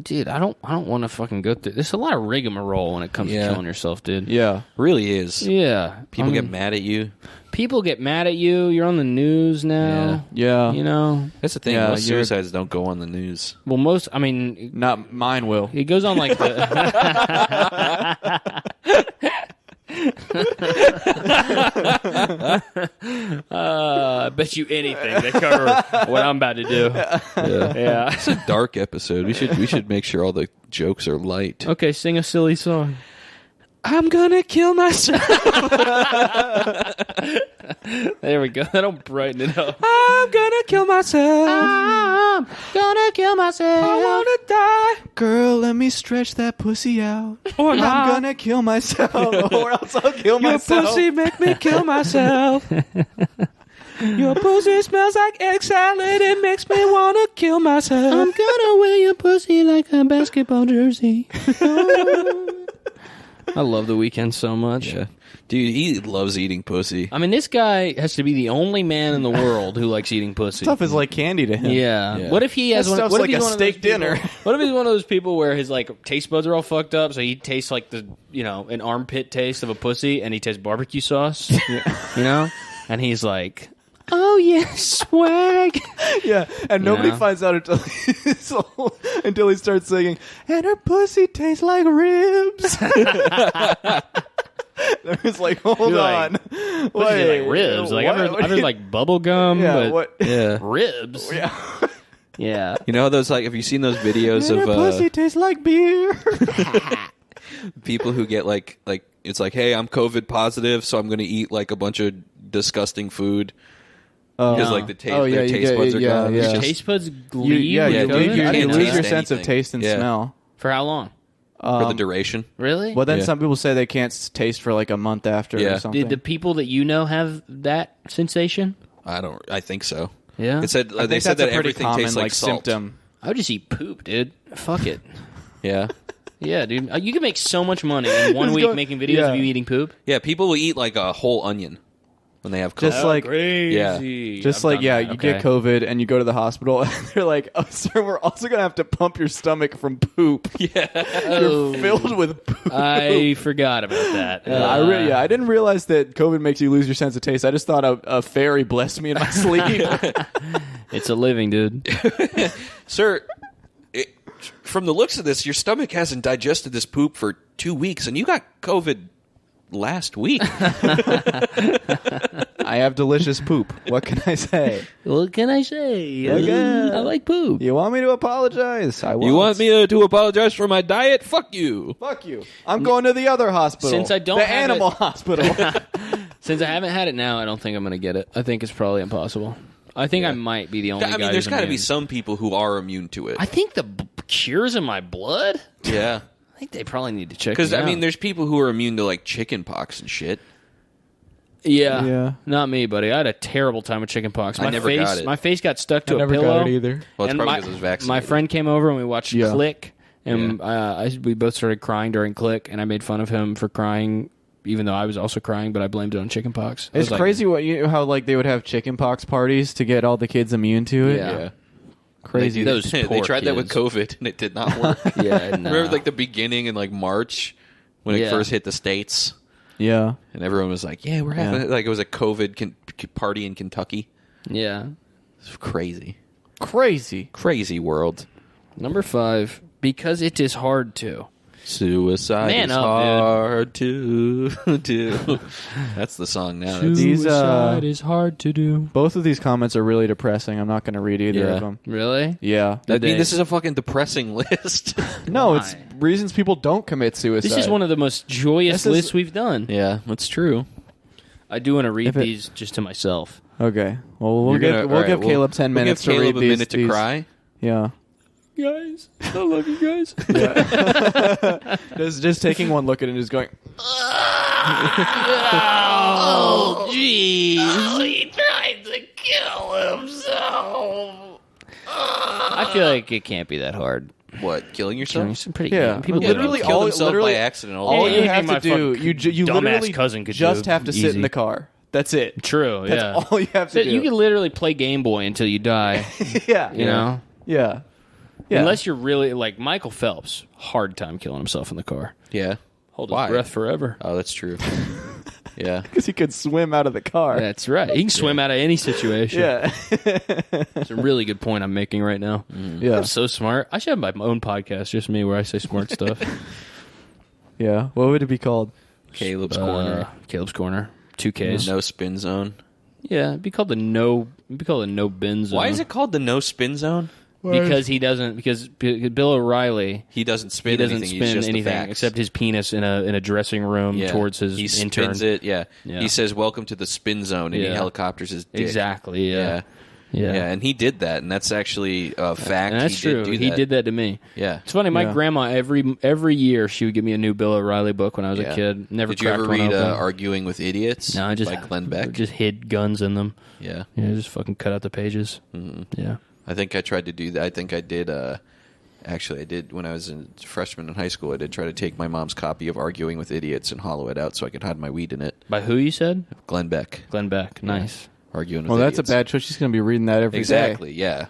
dude. I don't want to fucking go through. There's a lot of rigmarole when it comes Yeah. to killing yourself, dude. Yeah. Really is. Yeah, People I get mean, mad at you. People get mad at you. You're on the news now. Yeah. You know. That's the thing. Yeah, most you're- suicides don't go on the news. Well, I mean, Not mine will. it goes on like the. I bet you anything they cover what I'm about to do. Yeah. It's a dark episode. We should make sure all the jokes are light. Okay, sing a silly song. I'm gonna kill myself. There we go. That'll brighten it up. I'm gonna kill myself. I'm gonna kill myself. I wanna die. Girl, let me stretch that pussy out. Or I'm not. gonna kill myself. Or else I'll kill Your myself. pussy make me kill myself. Your pussy smells like egg salad. It makes me wanna kill myself. I'm gonna wear your pussy like a basketball jersey. I love The Weeknd so much. Yeah. Dude, he loves eating pussy. I mean, this guy has to be the only man in the world who likes eating pussy. Stuff is like candy to him. Yeah. Yeah. What if he has That one? stuff's What if like he's a one of those steak dinner. people- What if he's one of those people where his like taste buds are all fucked up, so he tastes like an armpit taste of a pussy, and he tastes barbecue sauce, you know, and he's like, oh yeah, swag. Yeah, and nobody Yeah. finds out until until he starts singing, and her pussy tastes like ribs. It's like, hold You're on. like, What's it, like ribs? Like I've heard like bubble gum, yeah, but what? Yeah. ribs. Yeah. Yeah. You know those like have you seen those videos And her pussy of tastes like beer. people who get like it's like, hey, I'm COVID positive, so I'm gonna eat like a bunch of disgusting food because like the taste Oh, yeah, their you taste get- buds are yeah, gone. yeah. It's just- Taste buds You leave. yeah, you dude, COVID? lose you can't your taste sense of anything. taste and Yeah. smell. For how long? for the duration. Really? Well, then Yeah. some people say they can't taste for like a month after Yeah. or something. Did the people that you know have that sensation? I think so. Yeah. It said I they think said that's that a pretty everything common tastes like salt. symptom. I would just eat poop, dude. Fuck it. Yeah. Yeah, dude. You can make so much money in 1 week making videos of you eating poop. Yeah, people will eat like a whole onion when they have COVID. Just like Crazy. Just like, you get COVID and you go to the hospital and they're like, oh, sir, we're also going to have to pump your stomach from poop. Yeah. You're filled with poop. I forgot about that. I didn't realize that COVID makes you lose your sense of taste. I just thought a fairy blessed me in my sleep. It's a living, dude. Sir, from the looks of this, your stomach hasn't digested this poop for 2 weeks, and you got COVID last week. I have delicious poop. What can I say? What can I say? I like poop. You want me to apologize? I won't. You want me to apologize for my diet? Fuck you. Fuck you. I'm going to the other hospital. Since I don't the have animal it- hospital. Since I haven't had it now, I don't think I'm going to get it. I think it's probably impossible. I think I might be the only guy. I mean, there's got got to be some people who are immune to it. I think the cure's in my blood. Yeah. I think they probably need to check. Because, me I mean, out. there's people who are immune to, like, chicken pox and shit. Yeah, not me, buddy. I had a terrible time with chicken pox. I never got it. My face got stuck to I a never pillow. got it either. Well, it's And probably because it was vaccinated. My friend came over and we watched Yeah. Click, and we both started crying during Click, and I made fun of him for crying, even though I was also crying, but I blamed it on chicken pox. It's crazy how like they would have chicken pox parties to get all the kids immune to it. Yeah. Crazy. Those They poor tried that with kids. COVID, and it did not work. Yeah, Remember, like, the beginning in, like, March when it Yeah. first hit the States? Yeah. And everyone was like, yeah, we're having it. Like, it was a COVID party in Kentucky. Yeah. It's crazy. Crazy. Crazy world. Number 5, because it is hard to. Suicide Man is up, hard to do. That's the song now. These, Suicide is hard to do. Both of these comments are really depressing. I'm not going to read either Yeah. of them. Really? Yeah. I mean, this is a fucking depressing list. No, Why? it's reasons people don't commit suicide. This is one of the most joyous This is- lists we've done. Yeah, that's true. I do want to read If it- these just to myself. Okay. Well, we'll You're give gonna- we'll all right, give we'll- Caleb 10 we'll minutes give to read Caleb a these. minute to cry. Yeah. Guys, I love you guys. Just taking one look at it and just going, Oh, jeez. He tried to kill himself. I feel like it can't be that hard. What, killing yourself? Some pretty yeah. people literally kill all themselves literally, by accident all all the you time. Yeah, have to my do, fucking you dumbass literally cousin could just do. have to sit Easy. in the car. That's it. True, That's yeah. all you have to do. You can literally play Game Boy until you die, yeah. you know? Yeah. Yeah. Unless you're really, like Michael Phelps, hard time killing himself in the car. Yeah. Hold Why? his breath forever. Oh, that's true. Yeah. Because he could swim out of the car. That's right. He can swim out of any situation. Yeah. It's a really good point I'm making right now. Yeah. I'm so smart. I should have my own podcast, just me, where I say smart stuff. Yeah. What would it be called? Caleb's Corner. Caleb's Corner. 2Ks. No spin zone. Yeah, it'd be called the no bin zone. Why is it called the no spin zone? Because he doesn't. Because Bill O'Reilly, He doesn't spin he doesn't anything. He's spin just the anything facts. except his penis in a dressing room Yeah. towards his he intern. spins it. Yeah. Yeah. He says, "Welcome to the spin zone," and he Yeah. helicopters his dick. Exactly. Yeah. Yeah. Yeah. And he did that, and that's actually a fact. And that's he true. Did do He that. did that to me. Yeah. It's funny. My Yeah. grandma every year she would give me a new Bill O'Reilly book when I was Yeah. a kid. Never Did you cracked ever one read open. "Arguing with Idiots"? No, I just by Glenn Beck. just hid guns in them. Yeah. Yeah, just fucking cut out the pages. Mm-hmm. Yeah. I think I tried to do that. I think I did. Actually, I did when I was a freshman in high school. I did try to take my mom's copy of "Arguing with Idiots" and hollow it out so I could hide my weed in it. By who you said? Glenn Beck. Glenn Beck. Nice. Arguing with Well, that's Idiots. a bad choice. She's going to be reading that every day. Exactly. Yeah.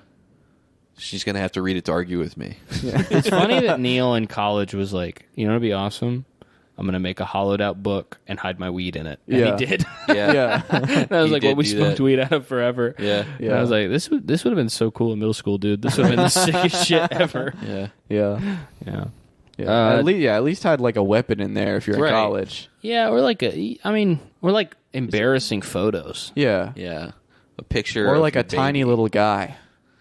She's gonna have to read it to argue with me. It's funny that Neil in college was like, you know, it'd be awesome. I'm gonna make a hollowed out book and hide my weed in it. And Yeah. he did. Yeah. Yeah. And I was He like, did well, we do smoked that. weed out of forever. Yeah. And Yeah. I was like, this would have been so cool in middle school, dude. This would have been the sickest shit ever. Yeah. Yeah. Yeah. Yeah. At least hide like a weapon in there if you're Right. in college. Yeah, or like we're like embarrassing photos. Yeah. Yeah. A picture Or of like your a tiny baby. little guy.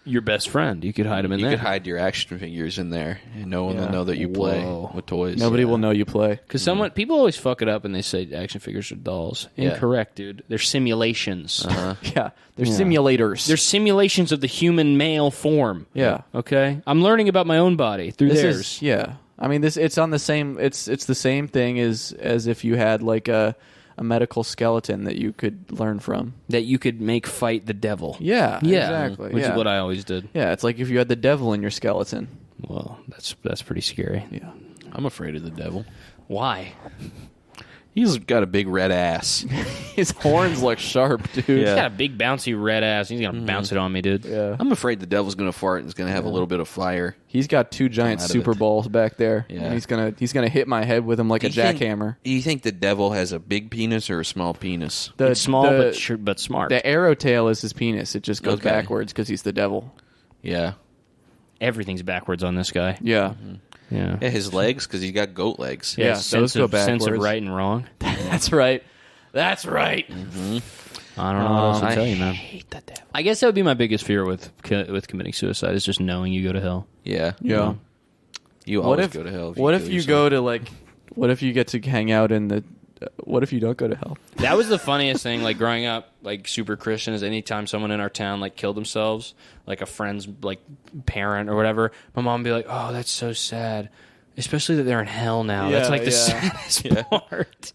Your best friend, you could hide him in You there. could hide your action figures in there, and no one will Yeah. know that you play Whoa. with toys. Nobody will know you play. Because people always fuck it up and they say action figures are dolls. Yeah. Incorrect, dude. They're simulations. Uh-huh. Yeah. They're simulators. They're simulations of the human male form. yeah. Okay, I'm learning about my own body through This theirs. is yeah. I mean it's on the same it's the same thing as if you had like a medical skeleton that you could learn from. That you could make fight the devil. Yeah. Yeah, Exactly. which yeah. is what I always did. Yeah, it's like if you had the devil in your skeleton. Well, that's pretty scary. Yeah. I'm afraid of the devil. Why? He's got a big red ass. His horns look sharp, dude. He's Yeah. got a big bouncy red ass. He's gonna bounce it on me, dude. Yeah. I'm afraid the devil's going to fart and it's going to have a little bit of fire. He's got 2 giant Come out of super it. balls back there. Yeah. And he's gonna hit my head with them like a jackhammer. Do you think the devil has a big penis or a small penis? It's small but smart. The arrow tail is his penis. It just goes Okay. backwards because he's the devil. Yeah. Everything's backwards on this guy. Yeah. Yeah. Yeah, his legs, because he's got goat legs. Yeah, sense those go of sense of backwards. right and wrong. That's right. That's right. I don't know what else to I tell you, man. hate the devil. I guess that would be my biggest fear with committing suicide is just knowing you go to hell. Yeah. Yeah. You What always if go to hell. what if kill you yourself. go to like? What if you get to hang out in the? What if you don't go to hell? That was the funniest thing, like growing up, like super Christian, is anytime someone in our town like killed themselves, like a friend's like parent or whatever, my mom would be like, "Oh, that's so sad," especially that they're in hell now. That's Yeah, like the yeah. saddest part.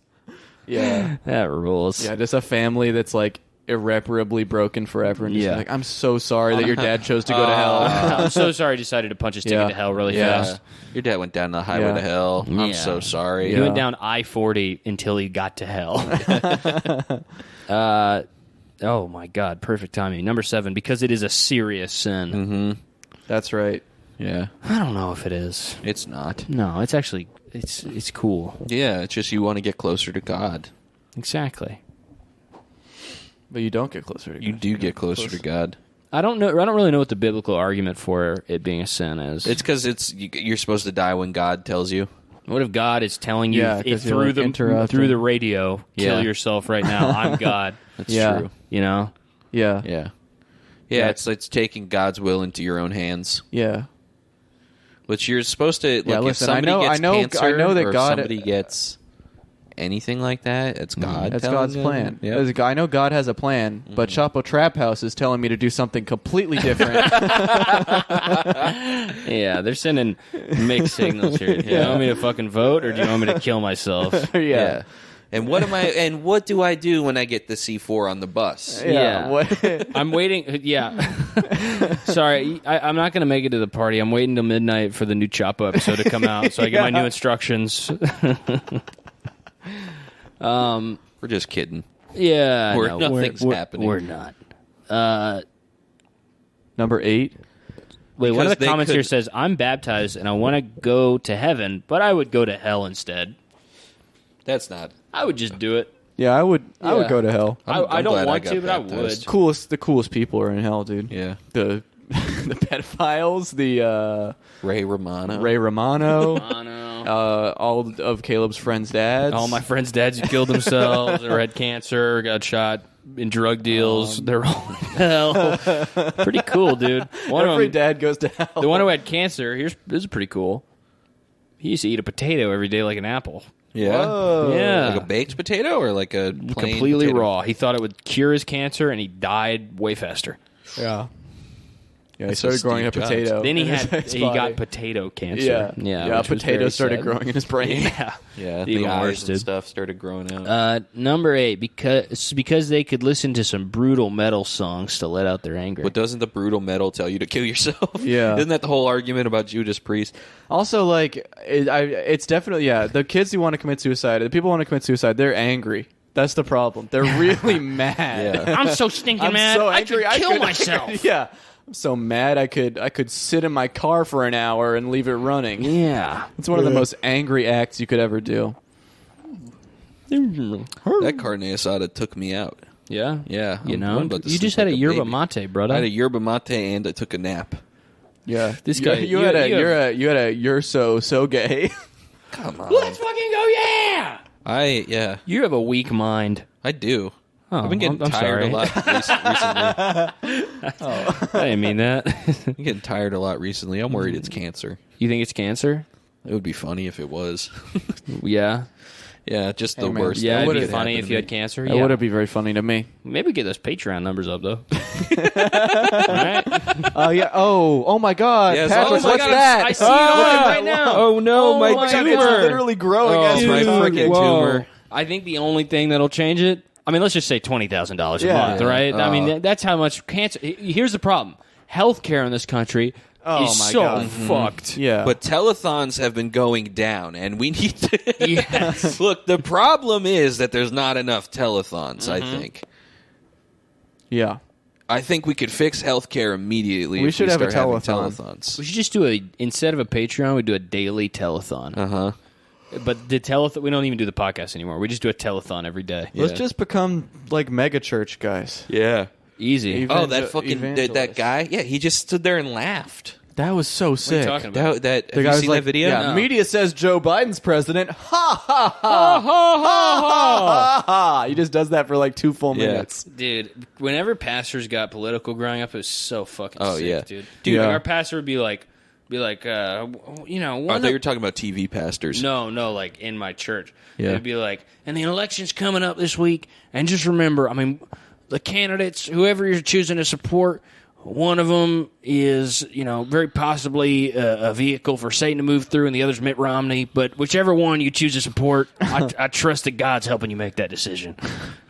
Yeah. That rules. Yeah, just a family that's like irreparably broken forever, and just Yeah. like, I'm so sorry that your dad chose to go to hell. I'm so sorry. I decided to punch his ticket Yeah. to hell really Yeah. fast. Your dad went down the highway Yeah. to hell. I'm Yeah. so sorry. He Yeah. went down I-40 until he got to hell. Oh my God! Perfect timing. Number 7, because it is a serious sin. Mm-hmm. That's right. Yeah. I don't know if it is. It's not. No, it's actually it's cool. Yeah, it's just you want to get closer to God. Exactly. But you don't get closer to God. You do get closer to God. I don't know. I don't really know what the biblical argument for it being a sin is. It's because you're supposed to die when God tells you. What if God is telling you Yeah, 'cause you're, through like, interrupting. through the radio, kill Yeah. yourself right now? I'm God. That's Yeah. true. You know. Yeah. Yeah. Yeah. Yeah, it's taking God's will into your own hands. Yeah. Which you're supposed to. Like, Yeah, if listen, I somebody know- gets I know- cancer, I know that or if God- somebody gets anything like that, it's God. That's telling God's them. plan. Yeah. I know God has a plan, but Chapo Trap House is telling me to do something completely different. Yeah, they're sending mixed signals here. Do you want me to fucking vote, or do you want me to kill myself? Yeah. And what do I do when I get the C4 on the bus? Yeah. What? I'm waiting. Yeah. Sorry, I'm not going to make it to the party. I'm waiting till midnight for the new Chapo episode to come out so I get my new instructions. We're just kidding. Yeah. Nothing's happening. We're not. Number 8. Wait, one of Because the they comments could- here says, I'm baptized and I want to go to heaven, but I would go to hell instead. That's not. I would just do it. Yeah, I would Yeah. go to hell. I I'm don't glad want got to, but I baptized. would. The coolest people are in hell, dude. Yeah. The the pedophiles, the Ray Romano. Ray Romano, I know. all of Caleb's friends' dads. All my friends' dads who killed themselves or had cancer or got shot in drug deals. They're all in hell. Pretty cool, dude. One Every of them, dad goes to hell. the one who had cancer, this is pretty cool. He used to eat a potato every day like an apple. Yeah. Whoa. Yeah. Like a baked potato or like a plain Completely potato? raw. He thought it would cure his cancer, and he died way faster. Yeah. Yeah, he That's started so growing a Steve Jobs. potato. Then he in his he body. got potato cancer. Yeah. yeah. which was potatoes very started sad. growing in his brain. Yeah. Yeah. Even The eyes worse, and dude. stuff started growing out. Number 8, because they could listen to some brutal metal songs to let out their anger. But doesn't the brutal metal tell you to kill yourself? Yeah. Isn't that the whole argument about Judas Priest? Also, like, it's definitely, the kids who want to commit suicide, the people who want to commit suicide, they're angry. That's the problem. They're really mad. Yeah. I'm so stinking I'm mad. so I angry. could kill myself. Yeah. I'm so mad I could sit in my car for an hour and leave it running. Yeah. It's one of the most angry acts you could ever do. That carne asada took me out. Yeah. Yeah. You I'm know, about to you sleep just had like a yerba baby. mate, brother. I had a yerba mate and I took a nap. Yeah. This You- guy- you you- had a you have- you're so gay. Come on. Let's fucking go, yeah! Yeah. You have a weak mind. I do. Oh, I've been getting I'm tired sorry. a lot recently. I didn't mean that. I'm getting tired a lot recently. I'm worried it's cancer. You think it's cancer? It would be funny if it was. Yeah. Yeah, just the Hey, man. worst. Yeah, thing it'd that be could funny happen if to you me. had cancer. That Yeah. would be very funny to me. Maybe get those Patreon numbers up, though. Right? Oh yeah. Oh my God. Yes, Patrick, oh my what's God, that? I see it on right now. Oh no, my my God, tumor! it's literally growing Oh, as my we're freaking talking. tumor. I think the only thing that'll change it, I mean, let's just say $20,000 a Yeah. month, right? I Oh. mean, that's how much cancer. Here's the problem: healthcare in this country Oh is my so God. fucked. Yeah. But telethons have been going down, and we need to... Yes. Look, the problem is that there's not enough telethons, I think. Yeah. I think we could fix healthcare immediately We if should have a start having telethon. telethons. We should just do instead of a Patreon, we do a daily telethon. Uh-huh. But the telethon, we don't even do the podcast anymore. We just do a telethon every day. Let's just become like mega church guys. Yeah. Easy. Even- Oh, that fucking... that evangelist. guy? Yeah, he just stood there and laughed. That was so What are sick. you talking about? Have The you guy was seen like, that video? Yeah, No. media says Joe Biden's president. Ha ha ha ha ha ha. He just does that for like 2 full Yeah. minutes. Dude, whenever pastors got political growing up, it was so fucking Oh, sick, yeah. dude. Yeah. Like, our pastor would be like, you know, I thought you were talking about TV pastors. no, like in my church. Yeah. It'd be like, and the election's coming up this week, and just remember, I mean, the candidates, whoever you're choosing to support, one of them is, you know, very possibly a vehicle for Satan to move through, and the other's Mitt Romney. But whichever one you choose to support, I trust that God's helping you make that decision.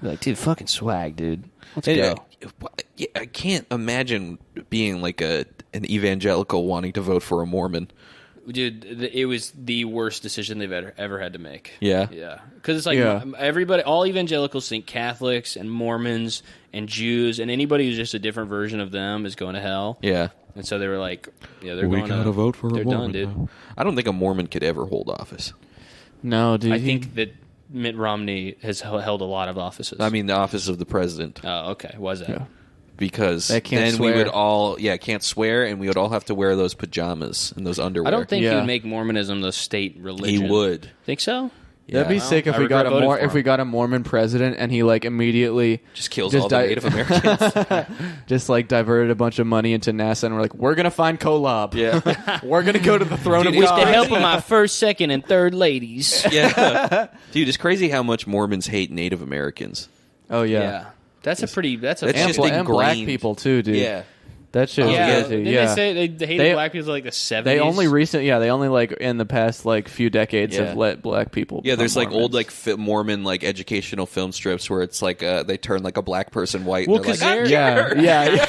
Be like, dude, fucking swag, dude. Let's go. I can't imagine being like an evangelical wanting to vote for a Mormon. Dude, it was the worst decision they've ever had to make. Yeah? Yeah. Because it's like Yeah. everybody, all evangelicals think Catholics and Mormons and Jews and anybody who's just a different version of them is going to hell. Yeah. And so they were like, yeah, they're going to vote for they're done, dude. I don't think a Mormon could ever hold office. No, dude. I think that Mitt Romney has held a lot of offices. I mean, the office of the president. Oh, okay. Why is that? Yeah. Because They can't then swear. we would all, can't swear, and we would all have to wear those pajamas and those underwear. I don't think he Yeah. would make Mormonism the state he religion. would. Think so? that'd be Yeah. sick if I we got regret voting for if him. we got a Mormon president and he like immediately Just kills Just all the di- Native Americans. just like diverted a bunch of money into NASA and we're like, we're gonna find Kolob. Yeah. We're gonna go to the throne of With God. the help of my first, second, and third ladies. Yeah. Dude, it's crazy how much Mormons hate Native Americans. Oh yeah. Yeah. That's a That's And, just and black ingrained. people too, dude. Yeah. That shit. Yeah, Was crazy. didn't Yeah. they say they hated They- black people like the 70s? They only like in the past like few decades Yeah. have let black people. Yeah, there's become like old Mormons. like Mormon like educational film strips where it's like they turn like a black person white. Well, and they're 'cause like, they're- yeah.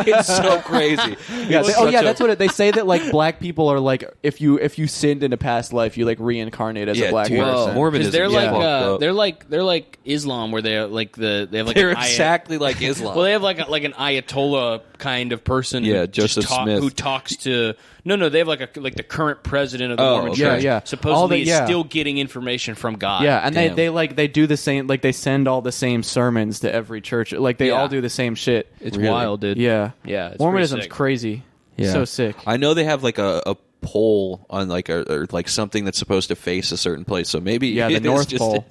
it's so crazy. Yeah, It's oh such yeah, a- that's what they say that like black people are like if you sinned in a past life, you like reincarnate as a Yeah, black dude. person. Mormonism Because they're is like fucked up. they're like Islam, where they have like they have like They're an exactly like Islam. well, they have like an Ayatollah kind of person. Yeah, who just Joseph Smith. who talks to. No, they have like the current president of the Oh, Mormon okay. Church. Yeah. Supposedly, All the- is yeah. still getting information from God. Yeah, and Damn. they do the same, like they send all the same sermons to every church. Like they Yeah. all do the same shit. It's Really? wild, dude. Yeah, Yeah, it's Mormonism's pretty sick. crazy. Yeah. So sick. I know they have like a pole on like or like something that's supposed to face a certain place. So maybe Yeah, the it is North just, Pole.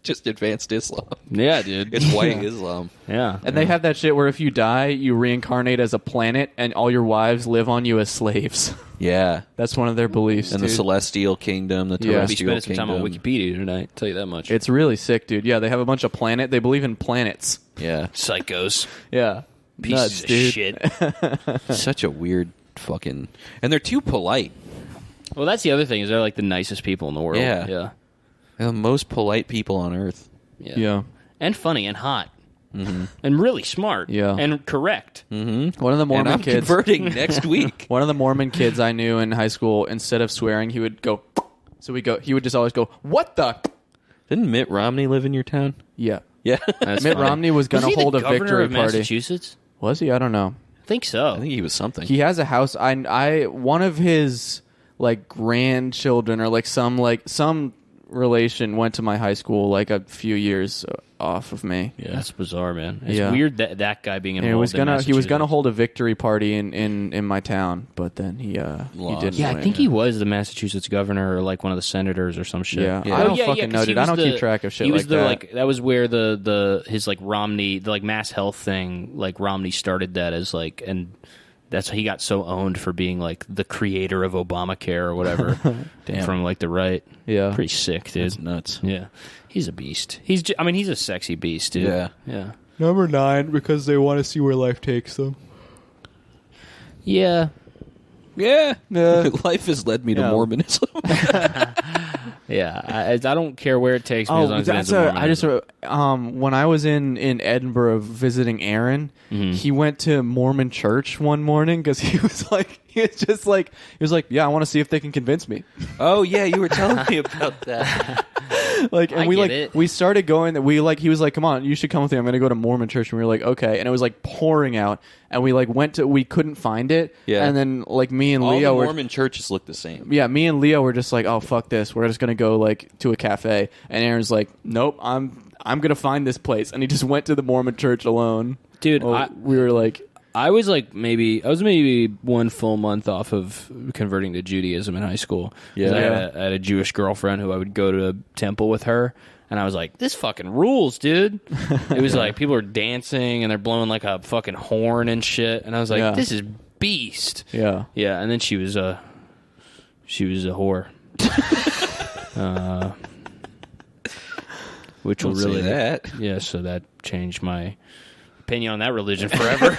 just advanced Islam. Yeah, dude. It's white Islam. Yeah, And they have that shit where if you die, you reincarnate as a planet, and all your wives live on you as slaves. Yeah, That's one of their beliefs. and the dude. celestial kingdom, the Yeah. I'll terrestrial be spending some time on kingdom. Wikipedia tonight. Tell you that much. It's really sick, dude. Yeah, they have a bunch of planet. They believe in planets. Yeah, Psychos, Yeah, pieces nuts, of dude. shit. such a weird fucking. And they're too polite. Well, that's the other thing is they're like the nicest people in the world. Yeah. yeah, They're the most polite people on earth. Yeah. and funny and hot, and really smart. Yeah. and correct. One of the And Mormon I'm kids. converting next week. One of the Mormon kids I knew in high school, instead of swearing, he would go. So he would just always go, "What the?" Didn't Mitt Romney live in your town? Yeah. Yeah, That's Mitt funny. Romney was going he to the hold a governor victory of party. Massachusetts? Was he? I don't know. I think so. I think he was something. He has a house. I one of his like grandchildren or like some relation went to my high school like a few years off of me. Yeah. That's bizarre, man. It's Yeah. weird that guy being And involved. he was gonna hold a victory party in my town, but then he didn't. Yeah, I win. think he was the Massachusetts governor or like one of the senators or some shit. Yeah. Yeah. I don't Oh, fucking know, 'cause he dude. I was don't the- keep track of shit he was like the, that. Like that was where the his like Romney the like mass health thing like Romney started that as like and that's he got so owned for being like the creator of Obamacare or whatever from like the right. Yeah. Pretty sick, dude. That's nuts. Yeah, he's a beast. He's he's a sexy beast, dude. Yeah. yeah, Number 9 because they want to see where life takes them. yeah. Yeah. Life has led me to Yeah. Mormonism. Yeah, I don't care where it takes me as long as it ends in Mormonism. When I was in Edinburgh visiting Aaron, he went to Mormon Church one morning because he was like, yeah, I want to see if they can convince me. Oh yeah, you were telling me about that. We started going. He was like, come on, you should come with me. I'm going to go to Mormon Church, and we were like, okay. And it was like pouring out, and we couldn't find it. Yeah. And then like me and All Leo the were. Mormon churches look the same. Yeah, me and Leo were just like, oh fuck this, we're just gonna go like to a cafe, and Aaron's like, nope, I'm gonna find this place, and he just went to the Mormon church alone. Dude, we were like, I was maybe 1 full month off of converting to Judaism in high school. Yeah. I had a Jewish girlfriend who I would go to a temple with her, and I was like, this fucking rules, dude. It was like people are dancing and they're blowing like a fucking horn and shit, and I was like, this is beast. yeah, And then she was a whore. Which will Don't say really that. Yeah, so that changed my opinion on that religion forever.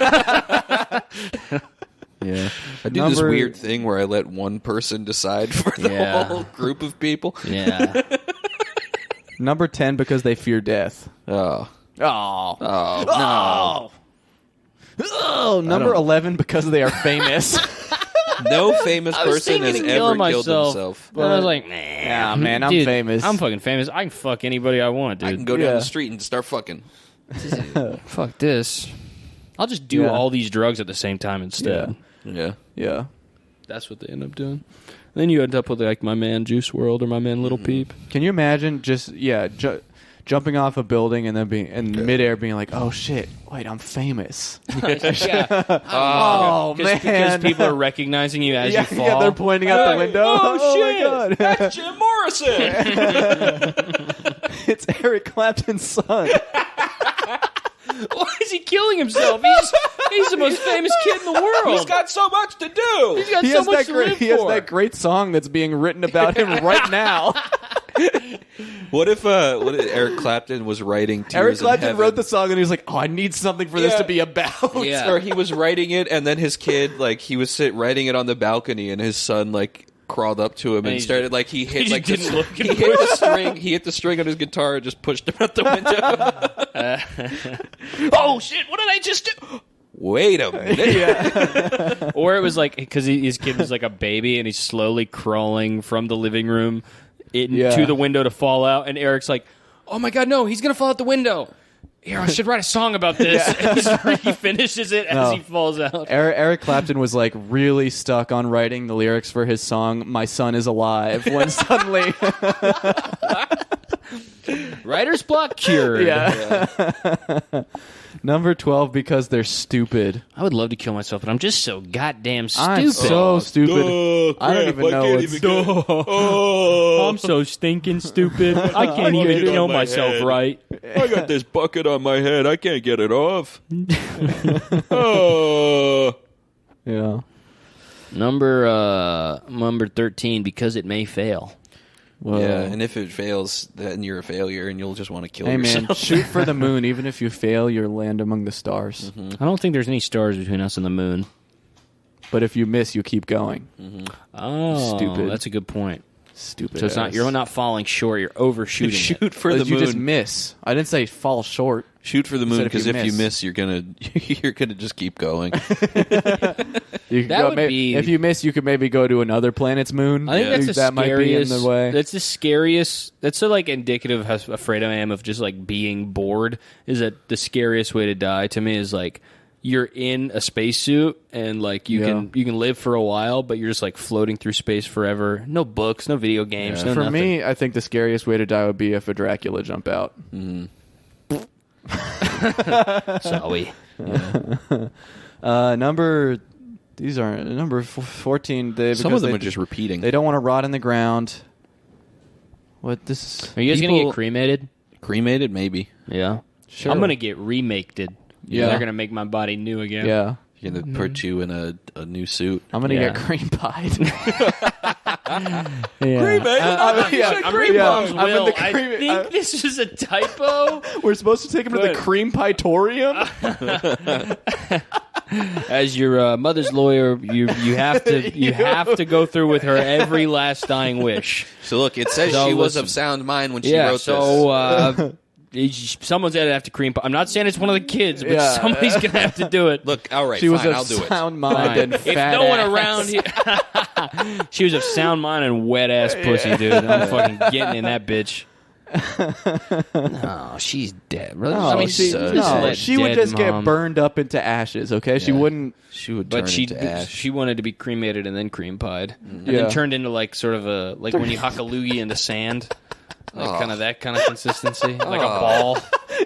Yeah, I do this weird thing where I let one person decide for the whole group of people. Yeah. Number 10 because they fear death. Oh, Oh, number 11 because they are famous. no famous I was person has thinking of ever killing killed myself, himself. but I was like, nah. Yeah, man, I'm Dude, famous. I'm fucking famous. I can fuck anybody I want, dude. I can go down Yeah. the street and start fucking. Fuck this. I'll just do all these drugs at the same time instead. Yeah. Yeah. That's what they end up doing. And then you end up with like my man Juice WRLD or my man Little Peep. Can you imagine just jumping off a building and then being in midair, being like, "Oh shit! Wait, I'm famous." Yeah. Oh man! Because people are recognizing you as you fall. Yeah, they're pointing out the window. Oh, shit! My God. That's Jim Morrison! It's Eric Clapton's son. Why is he killing himself? He's the most famous kid in the world. He's got so much to do! He's got so much to live He has for. that great song that's being written about him right now. What if Eric Clapton was writing Tears Eric in Clapton Heaven? wrote the song and he was like, "Oh, I need something for this Yeah. to be about." Yeah. Or he was writing it, and then his kid, like, he was writing it on the balcony, and his son, like, crawled up to him and he started, like, he hit, just like, didn't look he hit the string. He hit the string on his guitar and just pushed him out the window. Oh shit! What did I just do? Wait a minute. Or it was like because his kid was like a baby and he's slowly crawling from the living room to the window to fall out, and Eric's like, "Oh my god, no! He's gonna fall out the window." Here, I should write a song about this. And he finishes it as he falls out. Eric Clapton was like really stuck on writing the lyrics for his song "My Son Is Alive" when suddenly, Writer's block cured. Number 12 because they're stupid. I would love to kill myself, but I'm just so goddamn stupid. I'm so stupid. I don't even know. I'm so stinking stupid. I can't even know myself right. I got this bucket on my head. I can't get it off. Oh. Yeah. Number 13 because it may fail. Whoa. Yeah, and if it fails, then you're a failure, and you'll just want to kill Hey yourself. man, shoot for the moon. Even if you fail, you'll land among the stars. I don't think there's any stars between us and the moon. But if you miss, you keep going. Oh, Stupid. That's a good point. Stupid. So it's not you're not falling short. You're overshooting. Shoot for But the you moon. just miss. I didn't say fall short. Shoot for the moon, said because if you miss, you're gonna just keep going. You could That would be- if you miss, you could maybe go to another planet's moon. I think that's the that might be in scariest. the way. That's the scariest. That's so like indicative of how afraid I am of just like being bored. Is that the scariest way to die to me? Is like you're in a spacesuit and like you can live for a while, but you're just like floating through space forever. No books, no video games, no For nothing. me, I think the scariest way to die would be if a Dracula jump out. Sorry. These are number 14. Some of them are just repeating. They don't want to rot in the ground. What this? Are you guys gonna people- get cremated? Cremated, maybe. Yeah. Sure. I'm gonna get remaked. Yeah. They're gonna make my body new again. Yeah, You're gonna put you in a new suit. I'm gonna Yeah. get cream pied. Cremated? I'm cream bombs, I'm in Will. the I cream- think this is a typo. We're supposed to take him to the Good. cream pitorium. As your mother's lawyer, you have to go through with her every last dying wish. So look, it says So she was listen. of sound mind when she wrote this. So someone's gonna have to cream pie. I'm not saying it's one of the kids, but Yeah. somebody's gonna have to do it. Look, all right, She was fine, of I'll do it. sound mind and If fat no one ass. around here, she was of sound mind and wet ass pussy, dude. I'm fucking getting in that bitch. No, she's dead. Really? No, I mean, she, just no, let she would dead just mom. get burned up into ashes, okay? She Yeah. wouldn't... She would turn But she into ash. she wanted to be cremated and then cream pied, and Yeah. then turned into like sort of a like when you huck a loogie into sand, like kind of that kind of consistency, like a ball.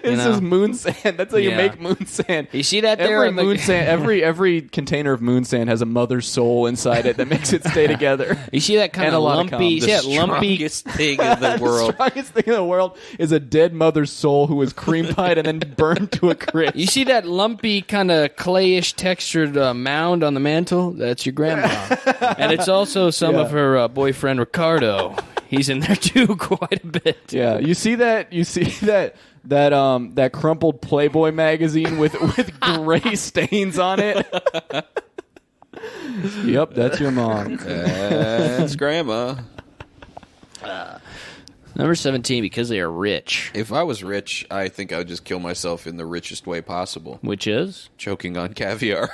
This know? is moon sand. That's how you Yeah. make moon sand. You see that there? Every on the- moon sand, every container of moon sand has a mother's soul inside it that makes it stay together. You see that kind And of a lot of lumpy? You see cum. that lumpy? Strongest thing in the world. The strongest thing in the world is a dead mother's soul who was cream pied and then burned to a crisp. You see that lumpy kind of clayish textured mound on the mantle? That's your grandma, and it's also some of her boyfriend Ricardo. He's in there too, quite a bit. Yeah, you see that? You see that crumpled Playboy magazine with gray stains on it? Yep, that's your mom. That's grandma. Number 17, because they are rich, If I was rich, I think I would just kill myself in the richest way possible. which is Choking on caviar.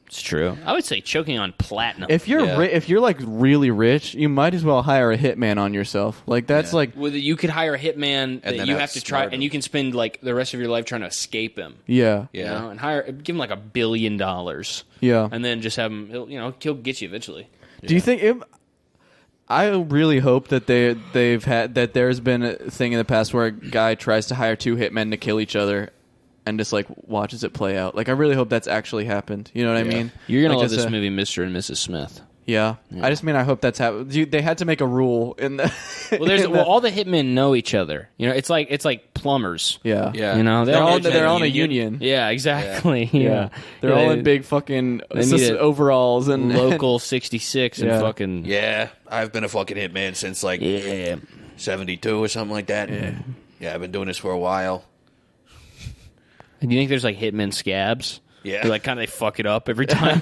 it's true. I would say choking on platinum. If you're Yeah. if you're like really rich, you might as well hire a hitman on yourself. Like that's Yeah. like Well, you could hire a hitman that then you have to try, outsmart him. and you can spend like the rest of your life trying to escape him. yeah, You Yeah. know, and give him like $1 billion, yeah. and then just have him. He'll get you eventually. Do you think? I really hope that they've had that. There's been a thing in the past where a guy tries to hire two hitmen to kill each other, and just like watches it play out. Like I really hope that's actually happened. You know what I mean? You're gonna Like, love just this a- movie, Mr. and Mrs. Smith. Yeah. I just mean I hope that's happened. They had to make a rule in the. Well, there's in the- all the hitmen know each other. You know, it's like plumbers. yeah, Yeah. You know, They're all in a in a union. Yeah, exactly. Yeah, Yeah, they're all in big fucking they need a overalls and local 66 and Yeah. fucking Yeah, I've been a fucking hitman since like yeah. 72 or something like that. Yeah, I've been doing this for a while. Do you think there's like hitmen scabs? Yeah. They're like kind of they fuck it up every time.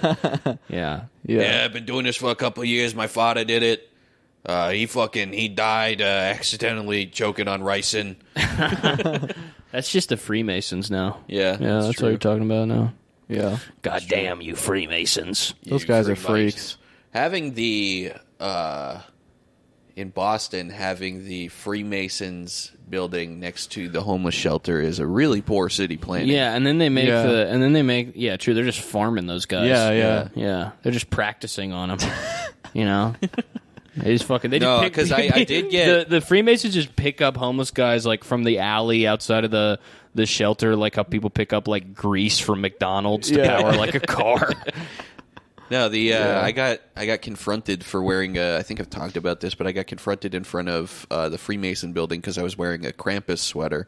Yeah. Yeah, I've been doing this for a couple of years. My father did it. He died accidentally choking on ricin. That's just the Freemasons now. Yeah, Yeah, that's true. what you're talking about now. yeah. God damn you Freemasons. Those You guys are Freemasons. freaks. Having the in Boston, having the Freemasons building next to the homeless shelter is a really poor city planning. Yeah, and then they make Yeah. true, they're just farming those guys. Yeah. Yeah. They're just practicing on them. You know? They just fucking. They No, just pick, 'cause I did get- the Freemasons just pick up homeless guys like from the alley outside of the shelter, like how people pick up like grease from McDonald's to Yeah. power like a car. No, I got confronted for wearing I think I've talked about this, but I got confronted in front of the Freemason building because I was wearing a Krampus sweater,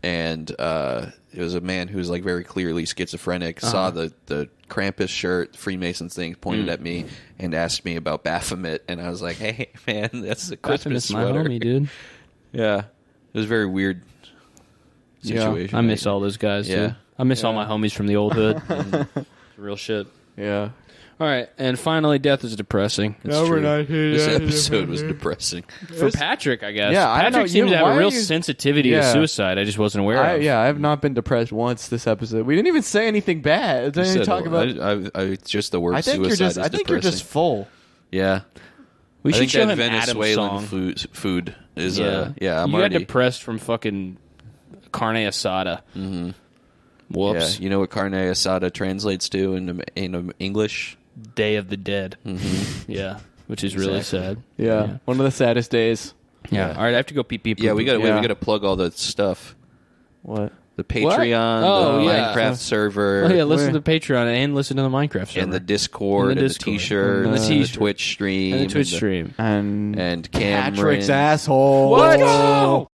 and it was a man who was like very clearly schizophrenic. Saw the Krampus shirt, Freemason thing, pointed at me and asked me about Baphomet, and I was like, "Hey, man, that's a Christmas That's my sweater." homie, dude. Yeah, it was a very weird situation. I miss all those guys. Yeah. Dude. I miss all my homies from the old hood. Real shit. Yeah. All right, and finally, death is depressing. It's true. This episode was depressing. For Patrick, I guess. Yeah, I don't know. Patrick seems to have Why a are real you- sensitivity to Yeah. suicide. I just wasn't aware of. I have not been depressed once this episode. We didn't even say anything bad. Didn't even talk about. It's just the word I think suicide you're just. is I think you're depressing. just full. Yeah. We I should think show that him Adam's Venezuelan song. food is I'm you got already depressed from fucking carne asada. Mm-hmm. Whoops. Yeah, you know what carne asada translates to in English? Day of the Dead. Mm-hmm. Yeah, which is really sad. Yeah. One of the saddest days. Yeah. All right, I have to go pee pee. Yeah, we got Yeah. we got to plug all the stuff. What? The Patreon, Oh, the yeah. Minecraft server, Oh yeah, listen to Patreon and listen to the Minecraft server and the Discord, And the and the Discord. T-shirt, And the and the T-shirt. Twitch stream, and the Twitch stream. And and Cameron. Patrick's asshole. What?